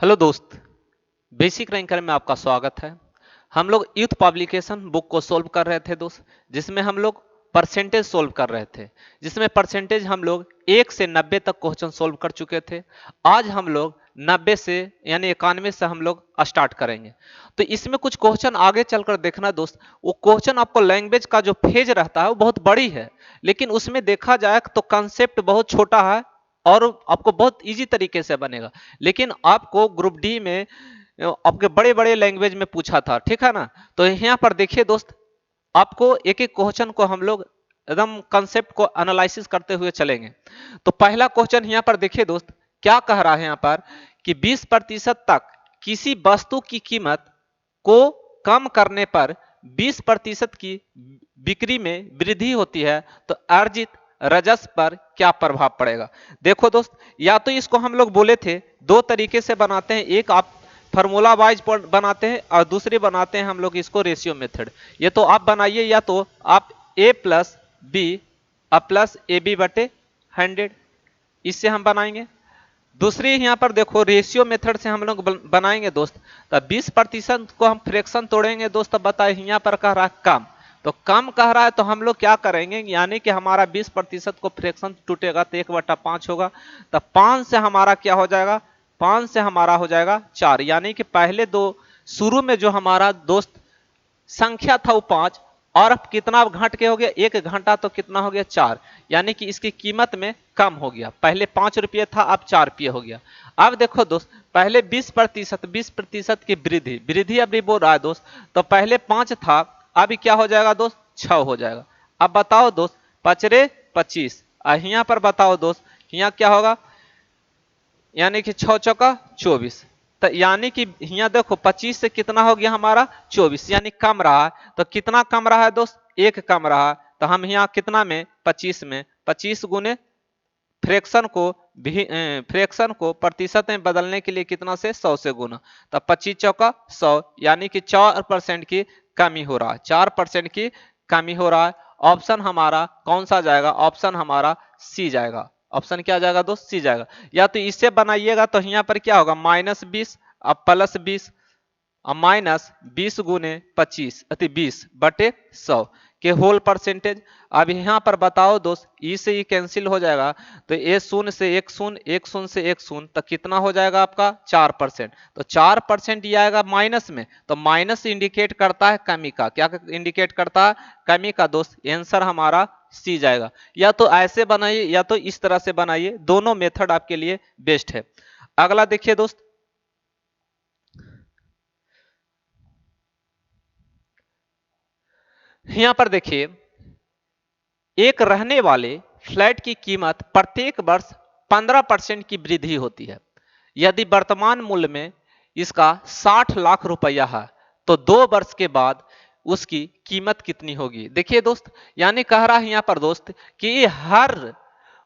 Hello दोस्त। Basic ranker में आपका स्वागत है। हम लोग यूथ पब्लिकेशन बुक को सोल्व कर रहे थे दोस्त, जिसमें हम लोग परसेंटेज सोल्व कर रहे थे, जिसमें परसेंटेज हम लोग 1 से 90 तक क्वेश्चन सोल्व कर चुके थे। आज हम लोग 90 से यानी 91 से हम लोग स्टार्ट करेंगे। तो इसमें कुछ क्वेश्चन आगे चलकर देखना दोस्त। वो क्वेश्चन आपको लैंग्वेज का जो फेज रहता है वो बहुत बड़ी है, लेकिन उसमें देखा जाए तो कंसेप्ट बहुत छोटा है और आपको बहुत इजी तरीके से बनेगा। लेकिन आपको ग्रुप डी में आपके बड़े बड़े लैंग्वेज में पूछा था, ठीक है ना। तो यहाँ पर देखिए दोस्त, आपको एक एक क्वेश्चन को हम लोग एकदम कंसेप्ट को एनालिसिस करते हुए चलेंगे। तो पहला क्वेश्चन यहाँ पर देखिए दोस्त, क्या कह रहा है यहाँ पर कि 20% तक किसी वस्तु की कीमत को कम करने पर 20% की बिक्री में वृद्धि होती है, तो अर्जित राजस्व पर क्या प्रभाव पड़ेगा। देखो दोस्त, या तो इसको हम लोग बोले थे दो तरीके से बनाते हैं, एक आप फार्मूला वाइज बनाते हैं और दूसरी बनाते हैं हम लोग इसको रेशियो मेथड। ये तो आप बनाइए, या तो आप a plus B plus A B बटे 100, इससे हम बनाएंगे। दूसरी यहां पर देखो रेशियो मेथड से हम लोग बनाएंगे दोस्त। तो 20% को हम फ्रैक्शन तोड़ेंगे दोस्त। बताए यहां पर कह रहा है कम, तो कम कह रहा है तो हम लोग क्या करेंगे, यानी कि हमारा 20% को फ्रैक्शन टूटेगा तो 1/5 होगा। तो 5 से हमारा क्या हो जाएगा, 5 से हमारा हो जाएगा 4, यानी कि पहले दो शुरू में जो हमारा दोस्त संख्या था वो 5, और अब कितना घट के हो गया, 1 घंटा तो कितना हो गया 4, यानी कि इसकी कीमत में कम हो गया। पहले 5 रुपये था, अब 4 रुपये हो गया। अब देखो दोस्त, पहले 20% की वृद्धि वृद्धि अभी बोल रहा है दोस्त। तो पहले 5 था, अभी क्या हो जाएगा दोस्त, 6 हो जाएगा। अब बताओ दोस्त, 5 25, यहाँ पर बताओ दोस्त, यहाँ क्या होगा, यानी कि 6 चौका 24। तो यानी कि यहाँ देखो 25 से कितना हो गया हमारा 24, यानी कम रहा है। तो कितना कम रहा है दोस्त, 1 कम रहा है। तो हम यहाँ कितना में 25 में 25 गुने फ्रैक्शन को फ्रैक्शन को प्रतिशत में बदलने के लिए कितना से 100 से गुना। तो 25 चौका 100, यानी कि 4% की कमी हो रहा है, 4% की कमी हो रहा है। ऑप्शन हमारा कौन सा जाएगा, ऑप्शन हमारा सी जाएगा। ऑप्शन क्या जाएगा दोस्त, सी जाएगा। या तो इससे बनाइएगा तो यहाँ पर क्या होगा, -20 अब +20 अब -20 गुने 25 अति 20 बटे 100 के होल परसेंटेज। अब यहाँ पर बताओ दोस्त, ई से ई कैंसिल हो जाएगा, तो ए शून्य से एक शून्य, एक शून्य से एक शून्य, तो कितना हो जाएगा आपका 4%। तो 4% ये आएगा माइनस में, तो माइनस इंडिकेट करता है कमी का। क्या इंडिकेट करता है, कमी का दोस्त। आंसर हमारा सी जाएगा। या तो ऐसे बनाइए या तो इस तरह से बनाइए, दोनों मेथड आपके लिए बेस्ट है। अगला देखिए दोस्त, यहां पर देखिए, एक रहने वाले फ्लैट की कीमत प्रत्येक वर्ष 15% की वृद्धि होती है। यदि वर्तमान मूल्य में इसका 60 लाख रुपया है, तो 2 वर्ष के बाद उसकी कीमत कितनी होगी। देखिए दोस्त, यानी कह रहा है यहां पर दोस्त कि हर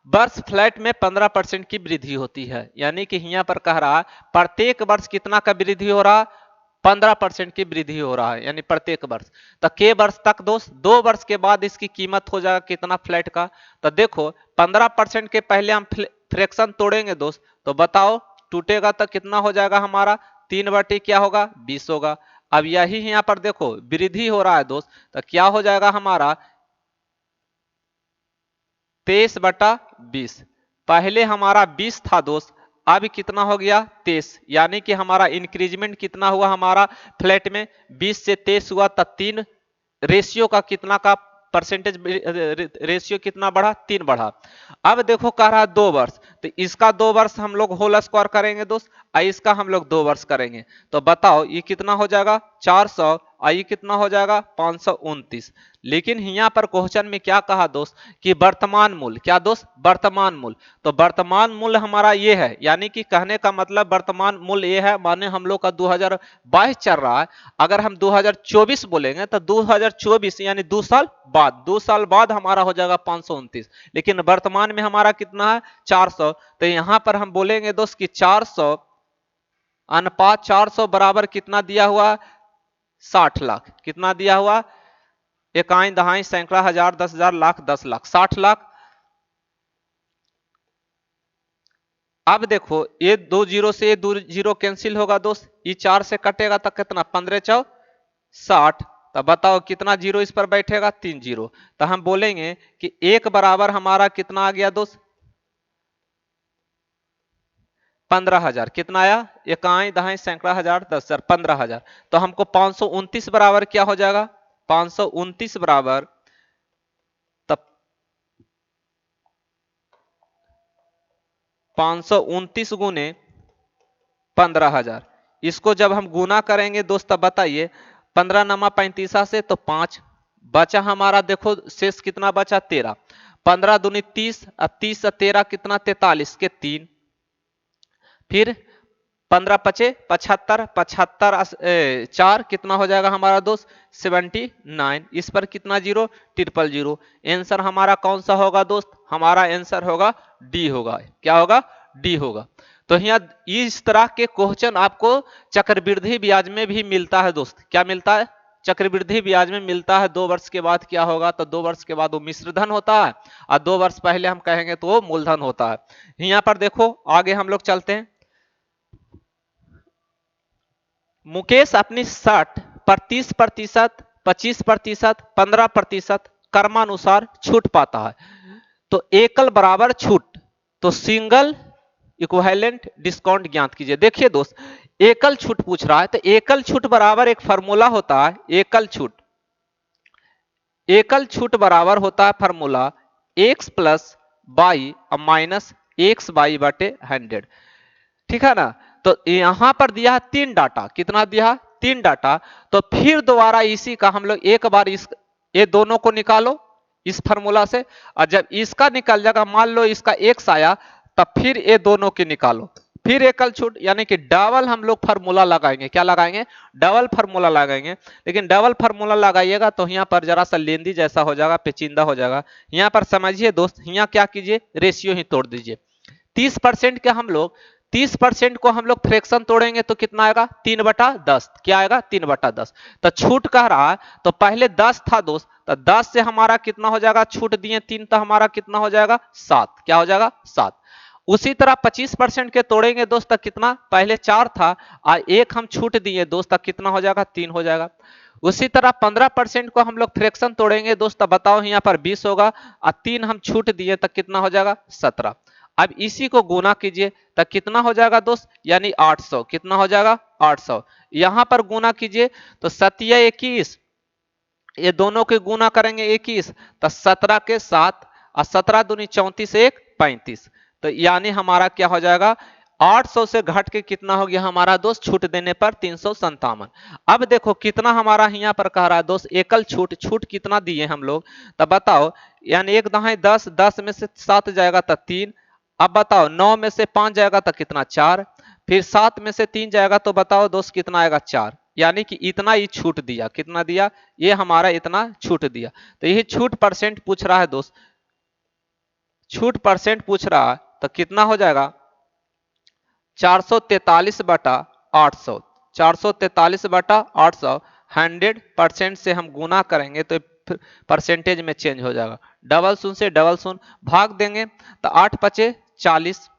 वर्ष फ्लैट में 15% की वृद्धि होती है, यानी कि यहाँ पर कह रहा है प्रत्येक वर्ष कितना का वृद्धि हो रहा है, 15% की वृद्धि हो रहा है, यानी प्रत्येक वर्ष। तो के वर्ष तक दोस्त, 2 वर्ष के बाद इसकी कीमत हो जाएगा कितना फ्लैट का। तो देखो 15% के पहले हम फ्रैक्शन तोड़ेंगे दोस्त, तो बताओ टूटेगा तो कितना हो जाएगा हमारा, 3 बटे क्या होगा 20 होगा। अब यही यहाँ पर देखो वृद्धि हो रहा है दोस्त, तो क्या हो जाएगा हमारा 23/20। पहले हमारा 20 था दोस्त, अब कितना हो गया 23, यानी कि हमारा इंक्रीजमेंट कितना हुआ हमारा फ्लैट में, 20 से 23 हुआ, तब 3 रेशियो का कितना का परसेंटेज रेशियो कितना बढ़ा, 3 बढ़ा। अब देखो कह रहा है 2 वर्ष, तो इसका 2 वर्ष हम लोग होल स्क्वायर करेंगे दोस्त, और इसका हम लोग 2 वर्ष करेंगे। तो बताओ ये कितना हो जाएगा 400, और ये कितना हो जाएगा 529। लेकिन यहाँ पर क्वेश्चन में क्या कहा दोस्त कि वर्तमान मूल्य, क्या दोस्त, वर्तमान मूल्य। तो वर्तमान मूल्य हमारा ये है, यानी कि कहने का मतलब वर्तमान मूल्य ये है, माने हम लोग का 2022 चल रहा है। अगर हम 2024 बोलेंगे तो 2024 यानी 2 साल बाद, 2 साल बाद हमारा हो जाएगा 529। लेकिन वर्तमान में हमारा कितना है 400। तो यहां पर हम बोलेंगे दोस्त कि 400 अनुपात 400 बराबर कितना दिया हुआ, 60 लाख। कितना दिया हुआ, इकाई दहाई सैकड़ा हजार 10,000 लाख 10 लाख 60 लाख। अब देखो ये 2 जीरो से ये 2 जीरो कैंसिल होगा दोस्त, ये 4 से कटेगा तो कितना, 15 चौ 60। तो बताओ कितना जीरो इस पर बैठेगा, 3 जीरो। तो हम बोलेंगे कि एक बराबर हमारा कितना आ गया दोस्त, 15,000। कितना आया, इकाई दहाई सैकड़ा हजार 10,000, 15,000। तो हमको 529 बराबर क्या हो जाएगा, 529 बराबर, तब 529 गुने 15,000, इसको जब हम गुना करेंगे दोस्त तब बताइए, 15 नमा 35 से तो 5 बचा हमारा, देखो शेष कितना बचा, 13। 15 दूनी 30, अब 30 से 13 कितना, 43 के 3, फिर 15 पचे 75, 75 4 कितना हो जाएगा हमारा दोस्त, 79। इस पर कितना जीरो, 000। आंसर हमारा कौन सा होगा दोस्त, हमारा आंसर होगा डी होगा। क्या होगा, डी होगा। तो यहाँ इस तरह के क्वेश्चन आपको चक्रवृद्धि ब्याज में भी मिलता है दोस्त। क्या मिलता है, चक्रवृद्धि ब्याज में मिलता है। 2 वर्ष के बाद क्या होगा, तो 2 वर्ष के बाद वो मिश्र धन होता है, और 2 वर्ष पहले हम कहेंगे तो वो मूलधन होता है। यहाँ पर देखो आगे हम लोग चलते हैं। मुकेश अपनी शर्ट पर 30%, 25%, 15% क्रमानुसार छूट पाता है, तो एकल बराबर छूट, तो सिंगल इक्विवेलेंट डिस्काउंट ज्ञात कीजिए। देखिए दोस्त, एकल छूट पूछ रहा है, तो एकल छूट बराबर एक फार्मूला होता है, एकल छूट, एकल छूट बराबर होता है formula x plus by minus x by बटे 100। ठीक है ना। तो यहां पर दिया है 3 डाटा, कितना दिया, 3 डाटा। तो फिर दोबारा इसी का हम लोग एक बार इस, ये दोनों को निकालो इस फार्मूला से, और जब इसका निकल जाएगा, मान लो इसका एक्स आया, तब फिर ये दोनों की निकालो, फिर एकल छूट, यानी कि डबल हम लोग फार्मूला लगाएंगे। क्या लगाएंगे, डबल फार्मूला लगाएंगे। लेकिन डबल फार्मूला लगाइएगा तो यहाँ पर जरा सा लेंदी जैसा हो जाएगा, पेचीदा हो जाएगा। यहाँ पर समझिए दोस्त, यहाँ क्या कीजिए, रेशियो ही तोड़ दीजिए। 30% के हम लोग, 30% को हम लोग फ्रैक्शन तोड़ेंगे तो कितना आएगा, 3/10। क्या आएगा, 3/10। तो छूट कह रहा है, तो पहले 10 था दोस्त, तो 10 से हमारा कितना हो जाएगा, छूट दिए 3, तो हमारा कितना हो जाएगा, 7। क्या हो जाएगा, 7। उसी तरह 25% के तोड़ेंगे दोस्त, तक कितना, पहले 4 था और 1 हम छूट दिए दोस्त, तक कितना हो जाएगा, 3 हो जाएगा। उसी तरह 15% को हम लोग फ्रैक्शन तोड़ेंगे दोस्त, बताओ यहाँ पर 20 होगा, और 3 हम छूट दिए, तक कितना हो जाएगा, 17। अब इसी को गुना कीजिए, तब कितना हो जाएगा दोस्त, यानी 800। कितना हो जाएगा, 800। यहां पर गुना कीजिए तो 7 21, ये दोनों के गुना करेंगे 21, तो 17 के 7, और 17 दूनी 34, 1 35। तो यानी हमारा क्या हो जाएगा, 800 से घट के कितना हो गया हमारा दोस्त, छूट देने पर 357। अब देखो कितना हमारा यहाँ पर कह रहा है दोस्त, एकल छूट, छूट कितना दिए हम लोग, तब बताओ, यानी 1 दहाई 10, 10 में से 7 जाएगा तो 3। अब बताओ 9 में से 5 जाएगा तो कितना, 4। फिर 7 में से 3 जाएगा तो बताओ दोस्त कितना आएगा, 4। यानी कि इतना ही छूट दिया, कितना दिया, ये हमारा इतना छूट दिया। तो यही छूट परसेंट पूछ रहा है दोस्त, छूट परसेंट पूछ रहा है, तो कितना हो जाएगा, 443/800। 443/800 100% से हम गुना करेंगे तो परसेंटेज में चेंज हो जाएगा। डबल शून्य से डबल शून्य भाग देंगे तो 8 पचे 40,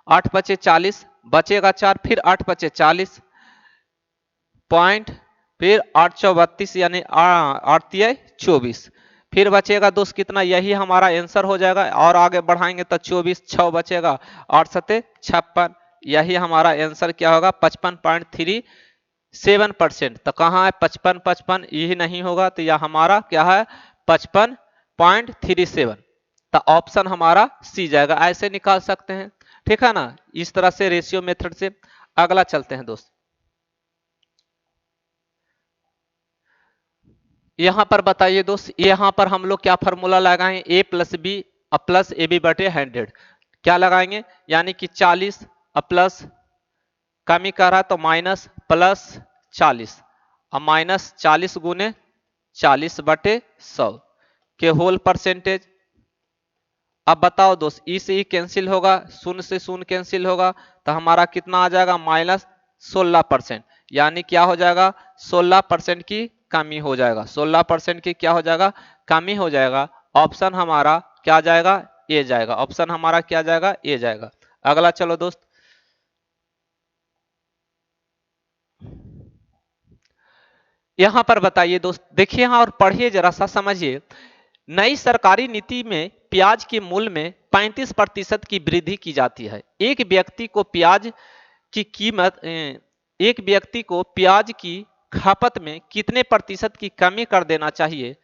8 पचे 40 बचेगा 4, फिर 8 पचे 40 पॉइंट, फिर 832 यानी 8 24, फिर बचेगा दोस्त कितना, यही हमारा आंसर हो जाएगा। और आगे बढ़ाएंगे तो 24 6 बचेगा, 8 सते 56, यही हमारा आंसर क्या होगा, 55.37%। तो कहाँ है 55, 55 यही नहीं होगा, तो यह हमारा क्या है, 55.37। तो ऑप्शन हमारा सी जाएगा। ऐसे निकाल सकते हैं, ठीक है ना, इस तरह से रेशियो मेथड से। अगला चलते हैं दोस्त, यहां पर बताइए दोस्त, यहां पर हम लोग क्या फॉर्मूला लगाएं, a plus B plus A B बटे 100। क्या लगाएंगे, यानी कि 40 प्लस, कमी कर रहा है तो माइनस प्लस 40, और माइनस 40 गुने 40 बटे 100 के होल परसेंटेज। अब बताओ दोस्त, ई से ई कैंसिल होगा, शून्य से शून्य कैंसिल होगा, तो हमारा कितना आ जाएगा, -16%। यानी क्या हो जाएगा, 16% की कमी हो जाएगा, 16% की क्या हो जाएगा, कमी हो जाएगा। ऑप्शन हमारा क्या जाएगा, ए जाएगा। ऑप्शन हमारा क्या जाएगा, ए जाएगा। अगला चलो दोस्त, यहां पर बताइए दोस्त, देखिए यहां और पढ़िए जरा सा समझिए। नई सरकारी नीति में प्याज के मूल्य में 35% की वृद्धि की जाती है। एक व्यक्ति को प्याज की कीमत एक व्यक्ति को प्याज की खपत में कितने प्रतिशत की कमी कर देना चाहिए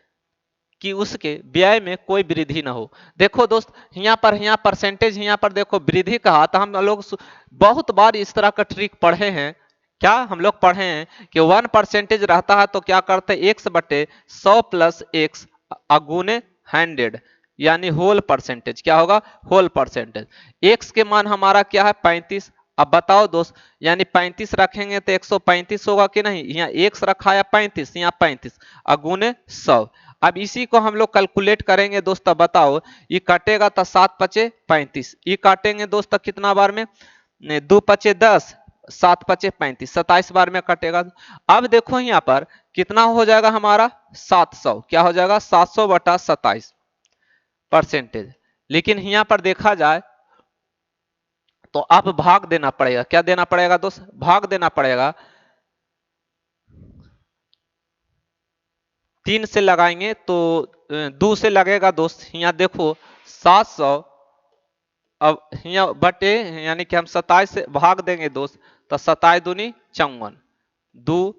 कि उसके व्यय में कोई वृद्धि ना हो। देखो दोस्त, यहाँ परसेंटेज, यहाँ पर देखो वृद्धि कहा, तो हम लोग बहुत बार इस तरह का ट्रिक पढ़े हैं। क्या हम लोग पढ़े हैं कि 1% रहता है तो क्या करते हैं, एक्स बटे 100 प्लस एक्स अगुने 100, यानी होल परसेंटेज। क्या होगा, होल परसेंटेज। एक्स के मान हमारा क्या है, 35। अब बताओ दोस्त, यानी 35 रखेंगे तो 135 होगा कि नहीं। यहाँ एक्स रखा है 35, यहाँ 35 अगुने 100। अब इसी को हम लोग कैलकुलेट करेंगे दोस्तों, बताओ ये कटेगा तो 7 पचे 35, ये काटेंगे दोस्तों कितना बार में, 2 पचे 10, 7 पचे 35, 27 बार में कटेगा। अब देखो यहाँ पर कितना हो जाएगा हमारा, 700। क्या हो जाएगा, 700 बटा 27 परसेंटेज। लेकिन यहाँ पर देखा जाए तो आप भाग देना पड़ेगा। क्या देना पड़ेगा दोस्त, भाग देना पड़ेगा। 3 से लगाएंगे तो 2 से लगेगा दोस्त। यहाँ देखो 700, अब यहाँ बटे, यानी कि हम 27 से भाग देंगे दोस्त, तो 27 दूनी 54, 2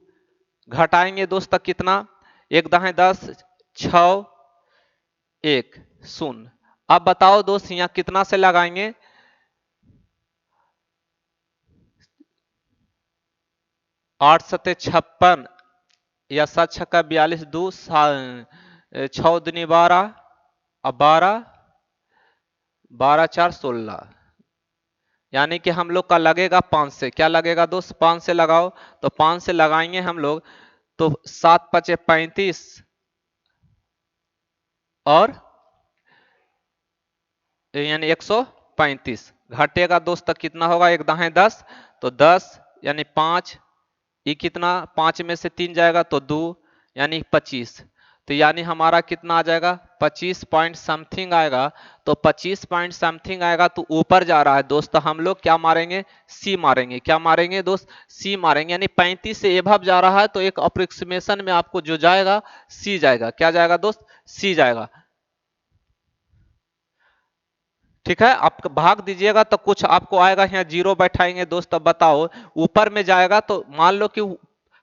घटाएंगे दोस्त, तक कितना, 1 दहाई 10, 6 1 0। अब बताओ दोस्त यहाँ कितना से लगाएंगे, 8 सते 56, या 7 छक्का 42, 2 6 दूनी 12, अब 12 12 4 16, यानी कि हम लोग का लगेगा 5 से। क्या लगेगा दोस्त, 5 से लगाओ, तो 5 से लगाएंगे हम लोग तो 7 पचे 35, और यानी 135 घटेगा दोस्त, तक कितना होगा, 1 दहाई 10, तो 10 यानी 5, ये कितना, 5 में से 3 जाएगा तो 2, यानी 25। तो यानी हमारा कितना आ जाएगा, 25 पॉइंट समथिंग आएगा। तो 25 पॉइंट समथिंग आएगा तो ऊपर जा रहा है दोस्त, तो हम लोग क्या मारेंगे, सी मारेंगे। क्या मारेंगे दोस्त, सी मारेंगे। यानी 35 से एभव जा रहा है तो एक अप्रोक्सीमेशन में आपको जो जाएगा सी जाएगा। क्या जाएगा दोस्त, सी जाएगा। ठीक है, आप भाग दीजिएगा तो कुछ आपको आएगा, यहाँ जीरो बैठाएंगे दोस्त। अब बताओ ऊपर में जाएगा तो मान लो कि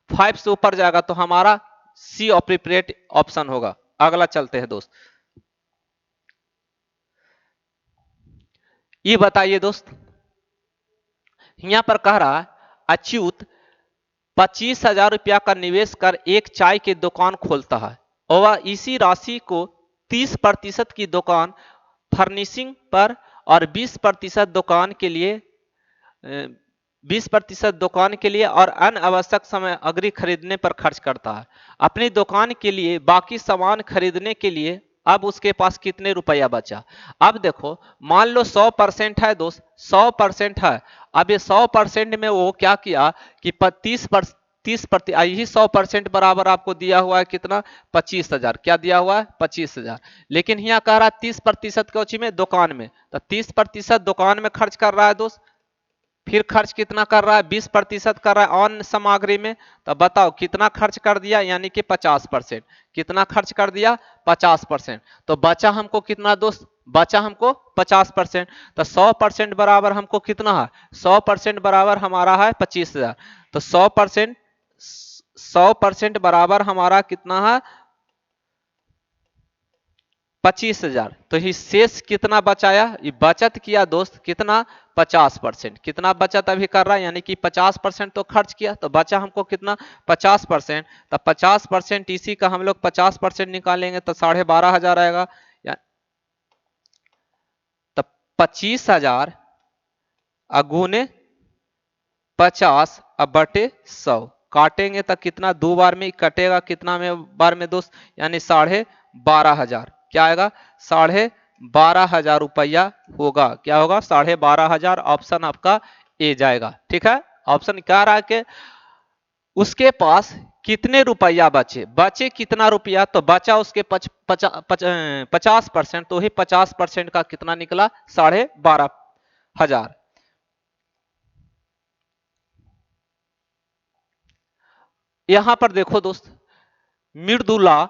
5 से ऊपर जाएगा तो हमारा सी अप्रोप्रिएट ऑप्शन होगा। अगला चलते हैं दोस्त, ये बताइए दोस्त, यहाँ पर कह रहा है अच्युत 25,000 रुपया का निवेश कर एक चाय की दुकान खोलता है और वह इसी राशि को 30% की दुकान फर्निशिंग पर और 20% दुकान के लिए 20% दुकान के लिए और अनावश्यक सामग्री खरीदने पर खर्च करता है। अपनी दुकान के लिए बाकी सामान खरीदने के लिए अब उसके पास कितने रुपया बचा। अब देखो मान लो 100% है दोस्त, 100% है। अब ये 100% में वो क्या किया कि 30% यही 100% बराबर आपको दिया हुआ है कितना, 25,000। क्या दिया हुआ है, 25,000। लेकिन यहाँ कह रहा है 30% कोची में, दुकान में, तो 30% दुकान में खर्च कर रहा है दोस्त। फिर खर्च कितना कर रहा है, 20% कर रहा है अन्य सामग्री में। तो बताओ कितना खर्च कर दिया, यानी कि 50%। कितना खर्च कर दिया, 50%। तो बचा हमको कितना दोस्त, बचा हमको 50%। तो 100% बराबर हमको कितना है, 100% बराबर हमारा है 25,000। तो 100% बराबर हमारा कितना है, 25,000। तो ही शेष कितना बचाया, ये बचत किया दोस्त कितना, 50%। कितना बचत अभी कर रहा है, यानी कि 50% तो खर्च किया, तो बचा हमको कितना, 50%। तो 50% इसी का हम लोग 50% निकालेंगे तो 12,500 आएगा। तो 25,000 अगुने 50 अब बटे 100 काटेंगे तो कितना, 2 बार में कटेगा, कितना में बार में दोस्त, यानी 12,500। क्या आएगा, 12,500 रुपया होगा। क्या होगा, 12,500। ऑप्शन आपका ए जाएगा। ठीक है, ऑप्शन क्या रहा कि उसके पास कितने रुपया बचे, बचे कितना रुपया, तो बचा उसके 50%, तो ही 50% का कितना निकला, 12,500। यहां पर देखो दोस्त, मृदुला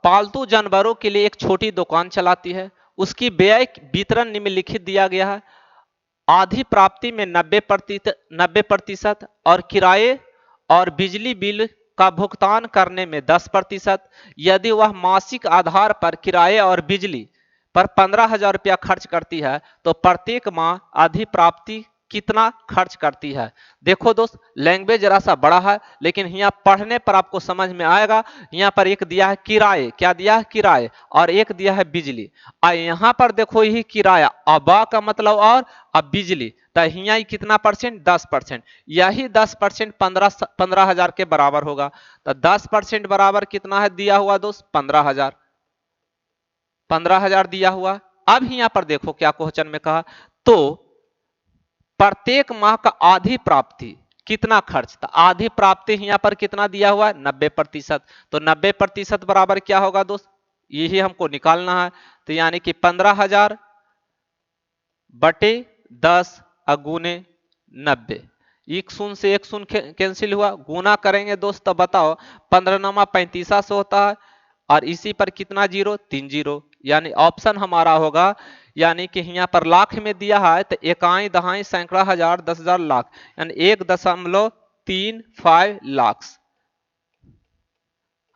पालतू जानवरों के लिए एक छोटी दुकान चलाती है। उसकी व्यय वितरण निम्नलिखित दिया गया है। आधी प्राप्ति में 90% और किराए और बिजली बिल का भुगतान करने में 10%। यदि वह मासिक आधार पर किराए और बिजली पर 15,000 रुपया खर्च करती है तो प्रत्येक माह आधी प्राप्ति कितना खर्च करती है। देखो दोस्त, लैंग्वेज जरा सा बड़ा है, लेकिन यहाँ पढ़ने पर आपको समझ में आएगा। यहाँ पर एक दिया है किराए, क्या दिया है, किराए, और एक दिया है बिजली। यहाँ पर देखो यही किराया, अब का मतलब और अब बिजली, तो यहाँ कितना परसेंट, 10%। यही 10% 15,000 के बराबर होगा। तो 10% बराबर कितना है दिया हुआ दोस्त, 15,000। 15,000 दिया हुआ। अब यहाँ पर देखो क्या क्वेश्चन में कहा, तो प्रत्येक माह का आधी प्राप्ति कितना खर्च था। आधी प्राप्ति यहाँ पर कितना दिया हुआ है, 90%। तो 90% बराबर क्या होगा दोस्त, यही हमको निकालना है। तो यानी कि 15,000 बटे 10 अगुने 90। एक शून्य से एक शून्य कैंसिल हुआ, गुना करेंगे दोस्त तो बताओ 15 35 से होता है, और इसी पर कितना जीरो, 3 जीरो, यानी ऑप्शन हमारा होगा। यानी कि यहाँ पर लाख में दिया है तो इकाई दहाई सैकड़ा हजार 10,000 लाख, यानी 1.35 लाख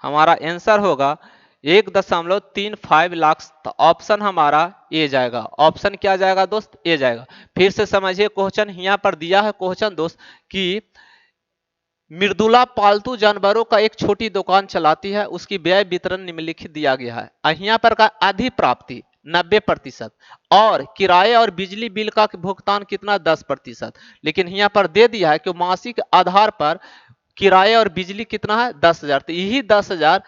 हमारा आंसर होगा। 1.35 लाख। तो ऑप्शन हमारा ए जाएगा। ऑप्शन क्या जाएगा दोस्त, ए जाएगा। फिर से समझिए क्वेश्चन, यहाँ पर दिया है क्वेश्चन दोस्त कि मृदुला पालतू जानवरों का एक छोटी दुकान चलाती है, उसकी व्यय वितरण निम्नलिखित दिया गया है। यहाँ पर का आधी प्राप्ति 90% और किराए और बिजली बिल का भुगतान कितना, 10%। लेकिन यहाँ पर दे दिया है कि मासिक आधार पर किराए और बिजली कितना है, 10,000। तो यही 10,000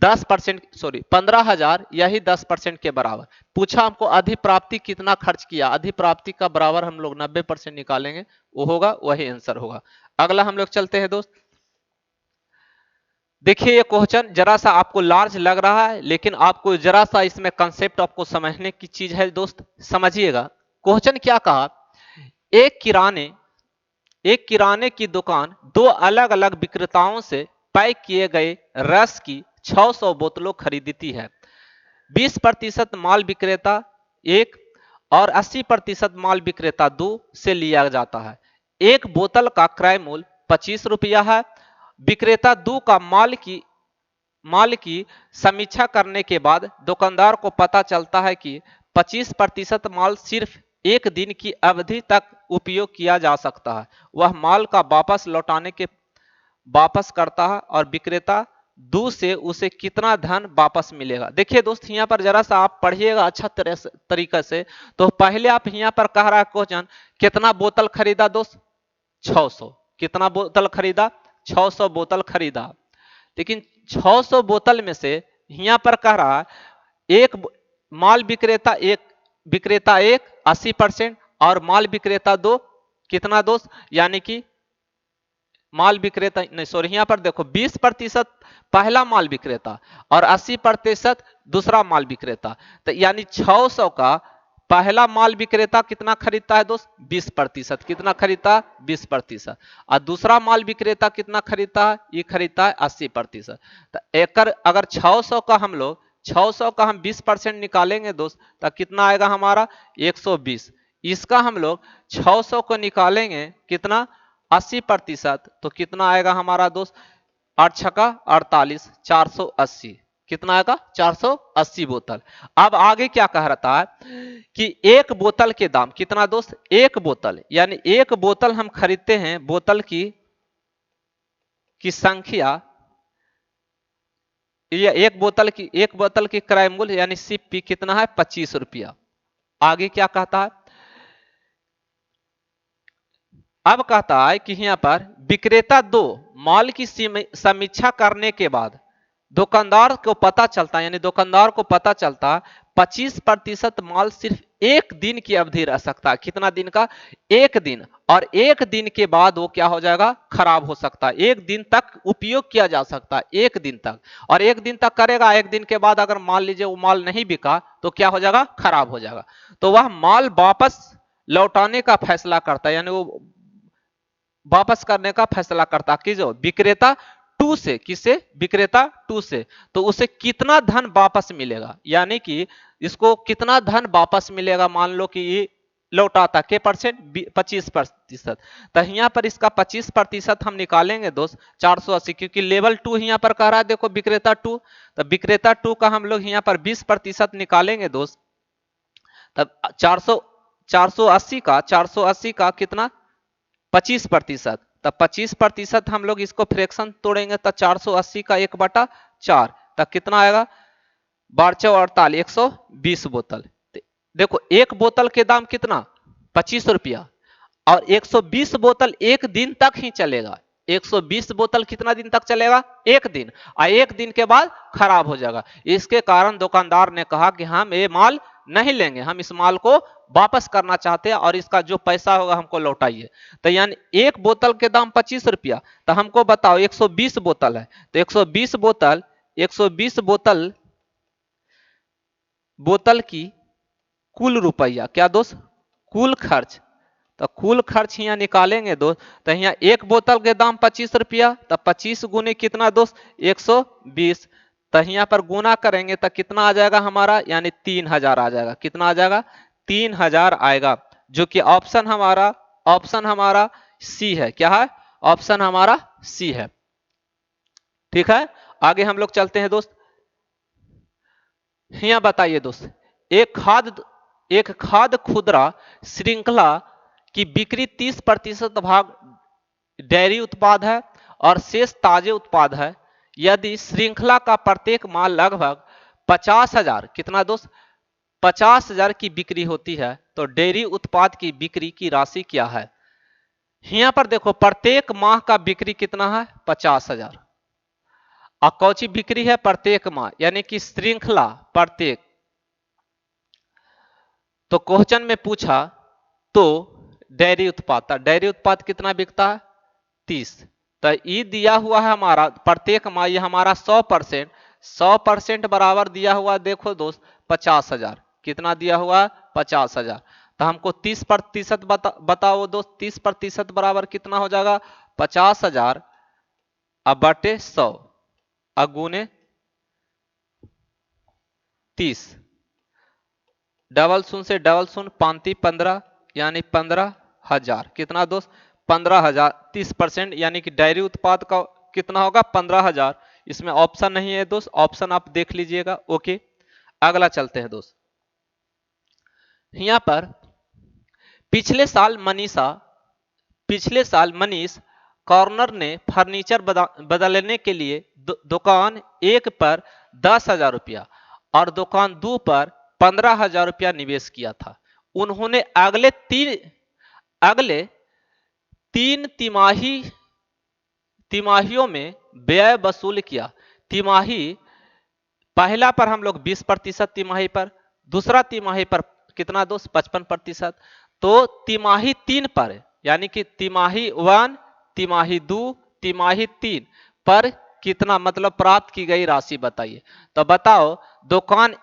10%, सॉरी 15,000, यही 10% के बराबर पूछा हमको। अधिप्राप्ति कितना खर्च किया, अधिप्राप्ति का बराबर हम लोग 90% निकालेंगे, वो होगा, वही आंसर होगा। अगला हम लोग चलते हैं दोस्त। देखिए ये क्वेश्चन जरा सा आपको लार्ज लग रहा है, लेकिन आपको जरा सा इसमें कंसेप्ट आपको समझने की चीज है दोस्त, समझिएगा। क्वेश्चन क्या कहा, एक किराने एक किराने की दुकान दो अलग अलग विक्रेताओं से पैक किए गए रस की 600 बोतलों खरीदती है। 20% माल विक्रेता एक और 80% माल विक्रेता दो से लिया जाता है। एक बोतल का क्रय मूल्य 25 रुपया है। विक्रेता दो का माल की समीक्षा करने के बाद दुकानदार को पता चलता है कि 25% माल सिर्फ एक दिन की अवधि तक उपयोग किया जा सकता है। वह माल का वापस करता है और विक्रेता दो से उसे कितना धन वापस मिलेगा। देखिए दोस्त, यहाँ पर जरा सा आप पढ़िएगा अच्छा तरीके से। तो पहले आप यहाँ पर कह रहा है क्वेश्चन, कितना बोतल खरीदा दोस्त, 600। कितना बोतल खरीदा, 600 बोतल खरीदा। लेकिन 600 बोतल में से यहाँ पर कह रहा है एक माल विक्रेता एक 80% और माल विक्रेता दो कितना दोस्त, यानी कि माल विक्रेता नहीं, सॉरी यहाँ पर देखो 20% पहला माल विक्रेता और 80% दूसरा माल विक्रेता। तो यानी 600 का पहला माल विक्रेता कितना खरीदता है दोस्त, 20%। कितना खरीदता, 20%। और दूसरा माल विक्रेता कितना खरीदता है, ये खरीदता है 80%। तो एकर अगर 600 का हम लोग 600 का हम 20% निकालेंगे दोस्त, तो कितना आएगा हमारा, 120। इसका हम लोग 600 को निकालेंगे कितना, 80%, तो कितना आएगा हमारा दोस्त, 8 छक्का 48, 480। कितना आएगा, 480 बोतल। अब आगे क्या कह रहा है कि एक बोतल के दाम कितना दोस्त, एक बोतल यानी एक बोतल हम खरीदते हैं, बोतल की संख्या, ये एक बोतल की क्रय मूल्य यानी सीपी कितना है, 25 रुपया। आगे क्या कहता है, अब कहता है कि यहां पर विक्रेता दो माल की समीक्षा करने के बाद दुकानदार को पता चलता है, यानी दुकानदार को पता चलता 25% माल सिर्फ एक दिन की अवधि रह सकता है। कितना दिन का, एक दिन। और एक दिन के बाद वो क्या हो जाएगा, खराब हो सकता है। एक दिन तक उपयोग किया जा सकता है, एक दिन तक। और एक दिन तक करेगा, एक दिन के बाद अगर मान लीजिए वो माल नहीं बिका तो क्या हो जाएगा, खराब हो जाएगा। तो वह माल वापस लौटाने का फैसला करता है, यानी वो वापस करने का फैसला करता कि जो विक्रेता टू टू से, किससे, विक्रेता टू से, तो उसे कितना धन वापस मिलेगा, यानी कि इसको कितना धन वापस मिलेगा, मान लो कि ये लौटाता के परसेंट 25%, तो यहाँ पर इसका 25% हम निकालेंगे दोस्त 480, क्योंकि लेवल टू यहाँ पर कह रहा है, देखो विक्रेता टू, तो विक्रेता टू का हम लोग यहाँ पर 20% निकालेंगे दोस्त, तब 480 का कितना, 25%, तब 25% हम लोग इसको फ्रैक्शन तोड़ेंगे तो 480 का 1/4, तब कितना आएगा, 1248, 120 बोतल। देखो एक बोतल के दाम कितना, 25 रुपया, और 120 बोतल एक दिन तक ही चलेगा। 120 बोतल कितना दिन तक चलेगा, एक दिन, और एक दिन के बाद खराब हो जाएगा। इसके कारण दुकानदार ने कहा कि हम ये माल नहीं लेंगे, हम इस माल को वापस करना चाहते हैं और इसका जो पैसा होगा हमको लौटाइए। तो यानी एक बोतल के दाम 25 रुपया, तो हमको बताओ 120 बोतल है, तो 120 बोतल बोतल की कुल रुपया, क्या दोस्त, कुल खर्च, तो कुल खर्च यहाँ निकालेंगे दोस्त, तो यहाँ एक बोतल के दाम 25 रुपया, तो 25 गुने कितना दोस्त, 120, तो यहाँ पर गुना करेंगे तो कितना आ जाएगा हमारा, यानी 3000 आ जाएगा, कितना आ जाएगा, 3000 आएगा, जो कि ऑप्शन हमारा सी है, क्या है, ऑप्शन हमारा सी है। ठीक है, आगे हम लोग चलते हैं दोस्त। यहाँ बताइए दोस्त, एक खाद्य खुदरा श्रृंखला की बिक्री 30% भाग डेयरी उत्पाद है और शेष ताजे उत्पाद है। यदि श्रृंखला का प्रत्येक माल लगभग 50,000, कितना दोस्त, 50,000 की बिक्री होती है, तो डेयरी उत्पाद की बिक्री की राशि क्या है। यहाँ पर देखो प्रत्येक माह का बिक्री कितना है, 50,000, और कौची बिक्री है, प्रत्येक माह, यानी कि श्रृंखला प्रत्येक। तो क्वेश्चन में पूछा तो डेयरी उत्पाद कितना बिकता है, 30, तो ये दिया हुआ है हमारा प्रत्येक माह, ये हमारा 100% बराबर दिया हुआ, देखो दोस्त 50,000, कितना दिया हुआ, 50,000, तो हमको 30% बताओ दोस्त, 30% बराबर कितना हो जाएगा, 50,000 अब बटे 100 अगुने 30, डबल शून्य से डबल शून्य, 5×15 यानी 15,000, कितना दोस्त, 15,000, 30%, यानी कि डेयरी उत्पाद का कितना होगा, 15,000। इसमें ऑप्शन नहीं है दोस्त, ऑप्शन आप देख लीजिएगा। ओके, अगला चलते हैं दोस्त। यहां पर पिछले साल मनीष कॉर्नर ने फर्नीचर बदलने के लिए दुकान एक पर 10,000 रुपया और दुकान दो पर 15,000 रुपया निवेश किया था। उन्होंने अगले तीन तिमाहियों में व्यय वसूल किया। तिमाही पहला पर हम लोग 20% तिमाही पर, दूसरा तिमाही पर कितना दोस्त, 55%, तो तिमाही 3 पर, यानी कि तिमाही 1, तिमाही 2, तिमाही 3 पर कितना, मतलब प्राप्त की गई राशि बताइए। तो बताओ दुकान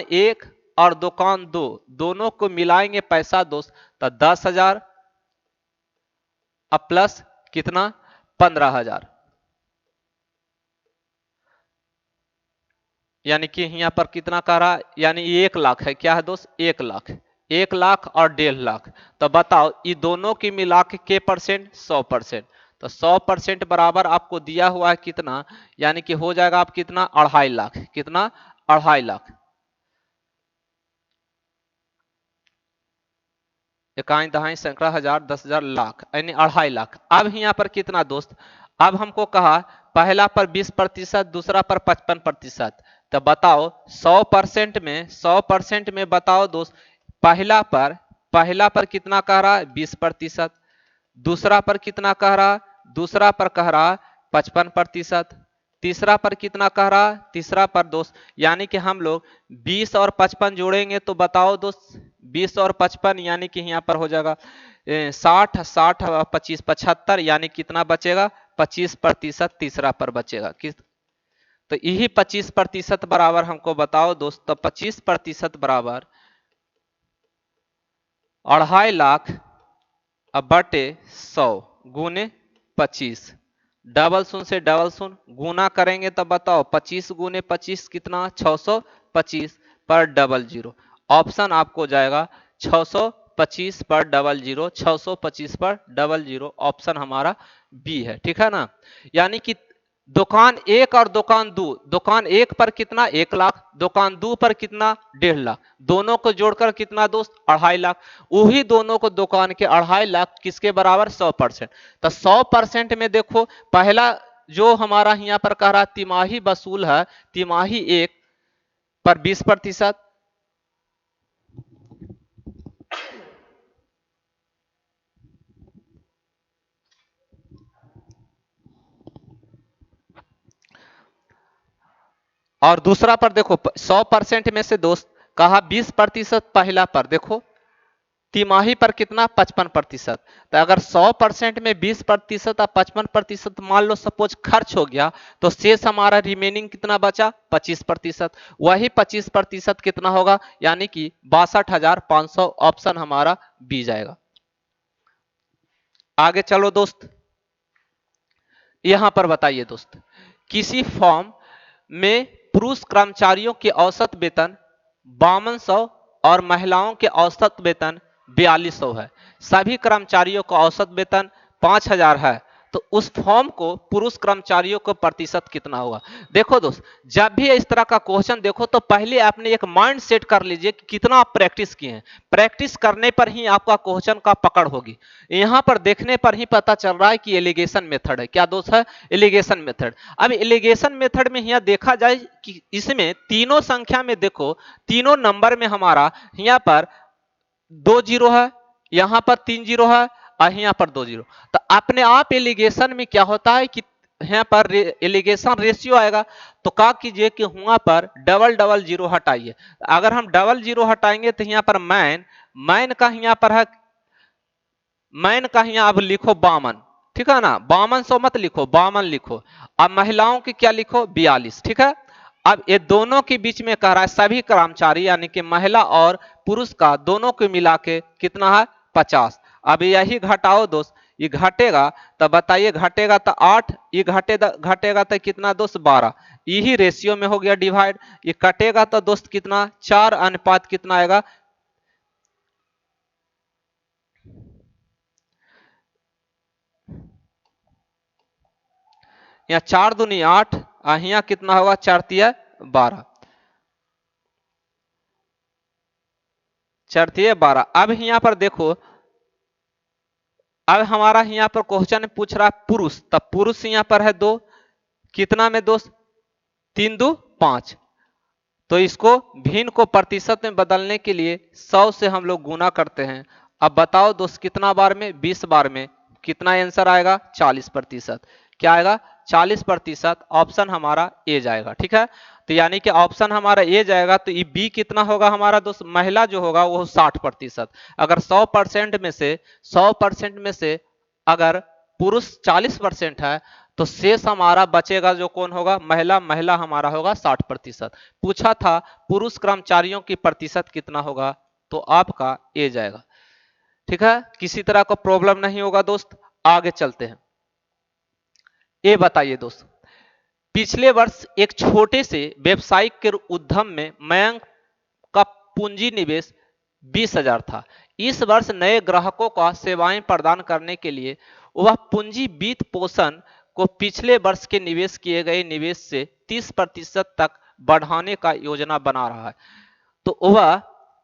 एक और दुकान दो, दोनों को मिलाएंगे पैसा दोस्त, तो 10,000 अब प्लस कितना, 15,000, यानी कि यहाँ पर कितना कह रहा है, यानी 1 लाख है, क्या है दोस्त, 1 लाख, 1 लाख और 1.5 लाख। तो बताओ ये दोनों की मिला के परसेंट, 100%, तो 100% बराबर आपको दिया हुआ है कितना, यानी कि हो जाएगा आप कितना, 2.5 लाख, कितना, 2.5 लाख, इकाई दहाई सैकड़ा हजार 10,000 लाख, यानी 2.5 लाख। अब यहाँ पर कितना दोस्त, अब हमको कहा पहला पर 20%, दूसरा पर 55%, तो बताओ 100% में बताओ दोस्त, पहला पर कितना कह रहा है, 20%, दूसरा पर कितना कह रहा, दूसरा पर कह रहा 55%, तीसरा पर कितना कह रहा, तीसरा पर दोस्त, यानी कि हम लोग 20 और 55 जोड़ेंगे तो बताओ दोस्त, 20 और 55 यानी कि यहाँ पर हो जाएगा 60 25 75, यानी कितना बचेगा, 25% तीसरा पर बचेगा। किस, तो यही 25% बराबर हमको बताओ दोस्त, तो 25% बराबर 2.5 लाख अब बटे 100 गुने 25, डबल शून्य से डबल शून्य गुना करेंगे तब बताओ 25 गुने 25 कितना 625 पर डबल जीरो। ऑप्शन आपको जाएगा 625 पर डबल जीरो, 625 पर डबल जीरो, ऑप्शन हमारा बी है। ठीक है ना। यानी कि दुकान एक और दुकान दो, दुकान एक पर कितना 1 लाख, दुकान दो पर कितना 1.5 लाख, दोनों को जोड़कर कितना दोस्त 2.5 लाख। वही दोनों को दुकान के 2.5 लाख किसके बराबर 100%। तो 100% में देखो पहला जो हमारा यहाँ पर कह रहा तिमाही वसूल है, तिमाही एक पर 20%, और दूसरा पर देखो 100% में से दोस्त कहा 20% पहला पर देखो तिमाही पर कितना 55%। तो अगर 100% में 20% और 55% मान लो सपोज खर्च हो गया तो शेष हमारा रिमेनिंग कितना बचा 25%। वही 25% कितना होगा यानी कि 62,500, ऑप्शन हमारा बी जाएगा। आगे चलो दोस्त, यहां पर बताइए दोस्त किसी फॉर्म में पुरुष कर्मचारियों के औसत वेतन 5200 और महिलाओं के औसत वेतन 4200 है। सभी कर्मचारियों का औसत वेतन 5000 है। तो उस फॉर्म को पुरुष कर्मचारियों को प्रतिशत कितना होगा। देखो दोस्त जब भी इस तरह का क्वेश्चन देखो तो पहले आपने एक माइंड सेट कर लीजिए कि कितना आप प्रैक्टिस किए हैं। प्रैक्टिस करने पर ही आपका क्वेश्चन का पकड़ होगी। यहां पर देखने पर ही पता चल रहा है कि एलिगेशन मेथड है। क्या दोस्त है एलिगेशन मेथड। अब एलिगेशन मेथड में यहाँ देखा जाए कि इसमें तीनों संख्या में देखो तीनों नंबर में हमारा यहाँ पर 2 जीरो है, यहां पर 3 जीरो है और यहाँ पर 2 जीरो। तो अपने आप एलिगेशन में क्या होता है कि यहाँ पर एलिगेशन रेशियो आएगा। तो क्या कीजिए कि वहां पर डबल डबल जीरो हटाइए। अगर हम डबल जीरो हटाएंगे तो यहाँ पर मैन मैन का यहाँ पर है, मैन का यहाँ अब लिखो 52, ठीक है ना। 5200 मत लिखो 52 लिखो। अब महिलाओं की क्या लिखो 42, ठीक है। अब ये दोनों के बीच में कह रहा है सभी कर्मचारी यानी कि महिला और पुरुष का दोनों को मिला के कितना है 50। अब यही घटाओ दोस्त, ये घटेगा तो बताइए घटेगा तो 8, ये घटेगा तो कितना दोस्त 12। यही रेशियो में हो गया डिवाइड। ये कटेगा तो दोस्त कितना 4 अनुपात कितना आएगा, यहाँ 4 दूनी 8, यहाँ कितना होगा 4 तिया 12, 4 तिया 12। अब यहाँ पर देखो अब हमारा यहाँ पर क्वेश्चन पूछ रहा है पुरुष, तब पुरुष यहाँ पर है 2, कितना में दोस्त 3 दो 5। तो इसको भिन्न को प्रतिशत में बदलने के लिए 100 से हम लोग गुना करते हैं। अब बताओ दोस्त कितना बार में 20 बार में कितना आंसर आएगा 40%। क्या आएगा 40%, ऑप्शन हमारा ए जाएगा। ठीक है। तो यानी कि ऑप्शन हमारा ए जाएगा तो ये बी कितना होगा हमारा दोस्त महिला जो होगा वो 60%। अगर 100% में से अगर पुरुष 40% है तो शेष हमारा बचेगा जो कौन होगा महिला, महिला हमारा होगा 60%। पूछा था पुरुष कर्मचारियों की प्रतिशत कितना होगा तो आपका ए जाएगा। ठीक है, किसी तरह का प्रॉब्लम नहीं होगा दोस्त। आगे चलते हैं। ये बताइए दोस्त पिछले वर्ष एक छोटे से व्यवसायिक के उद्यम में मयंक का पूंजी निवेश 20,000 था। इस वर्ष नए ग्राहकों का सेवाएं प्रदान करने के लिए वह पूंजी वित्त पोषण को पिछले वर्ष के निवेश किए गए निवेश से 30% तक बढ़ाने का योजना बना रहा है। तो वह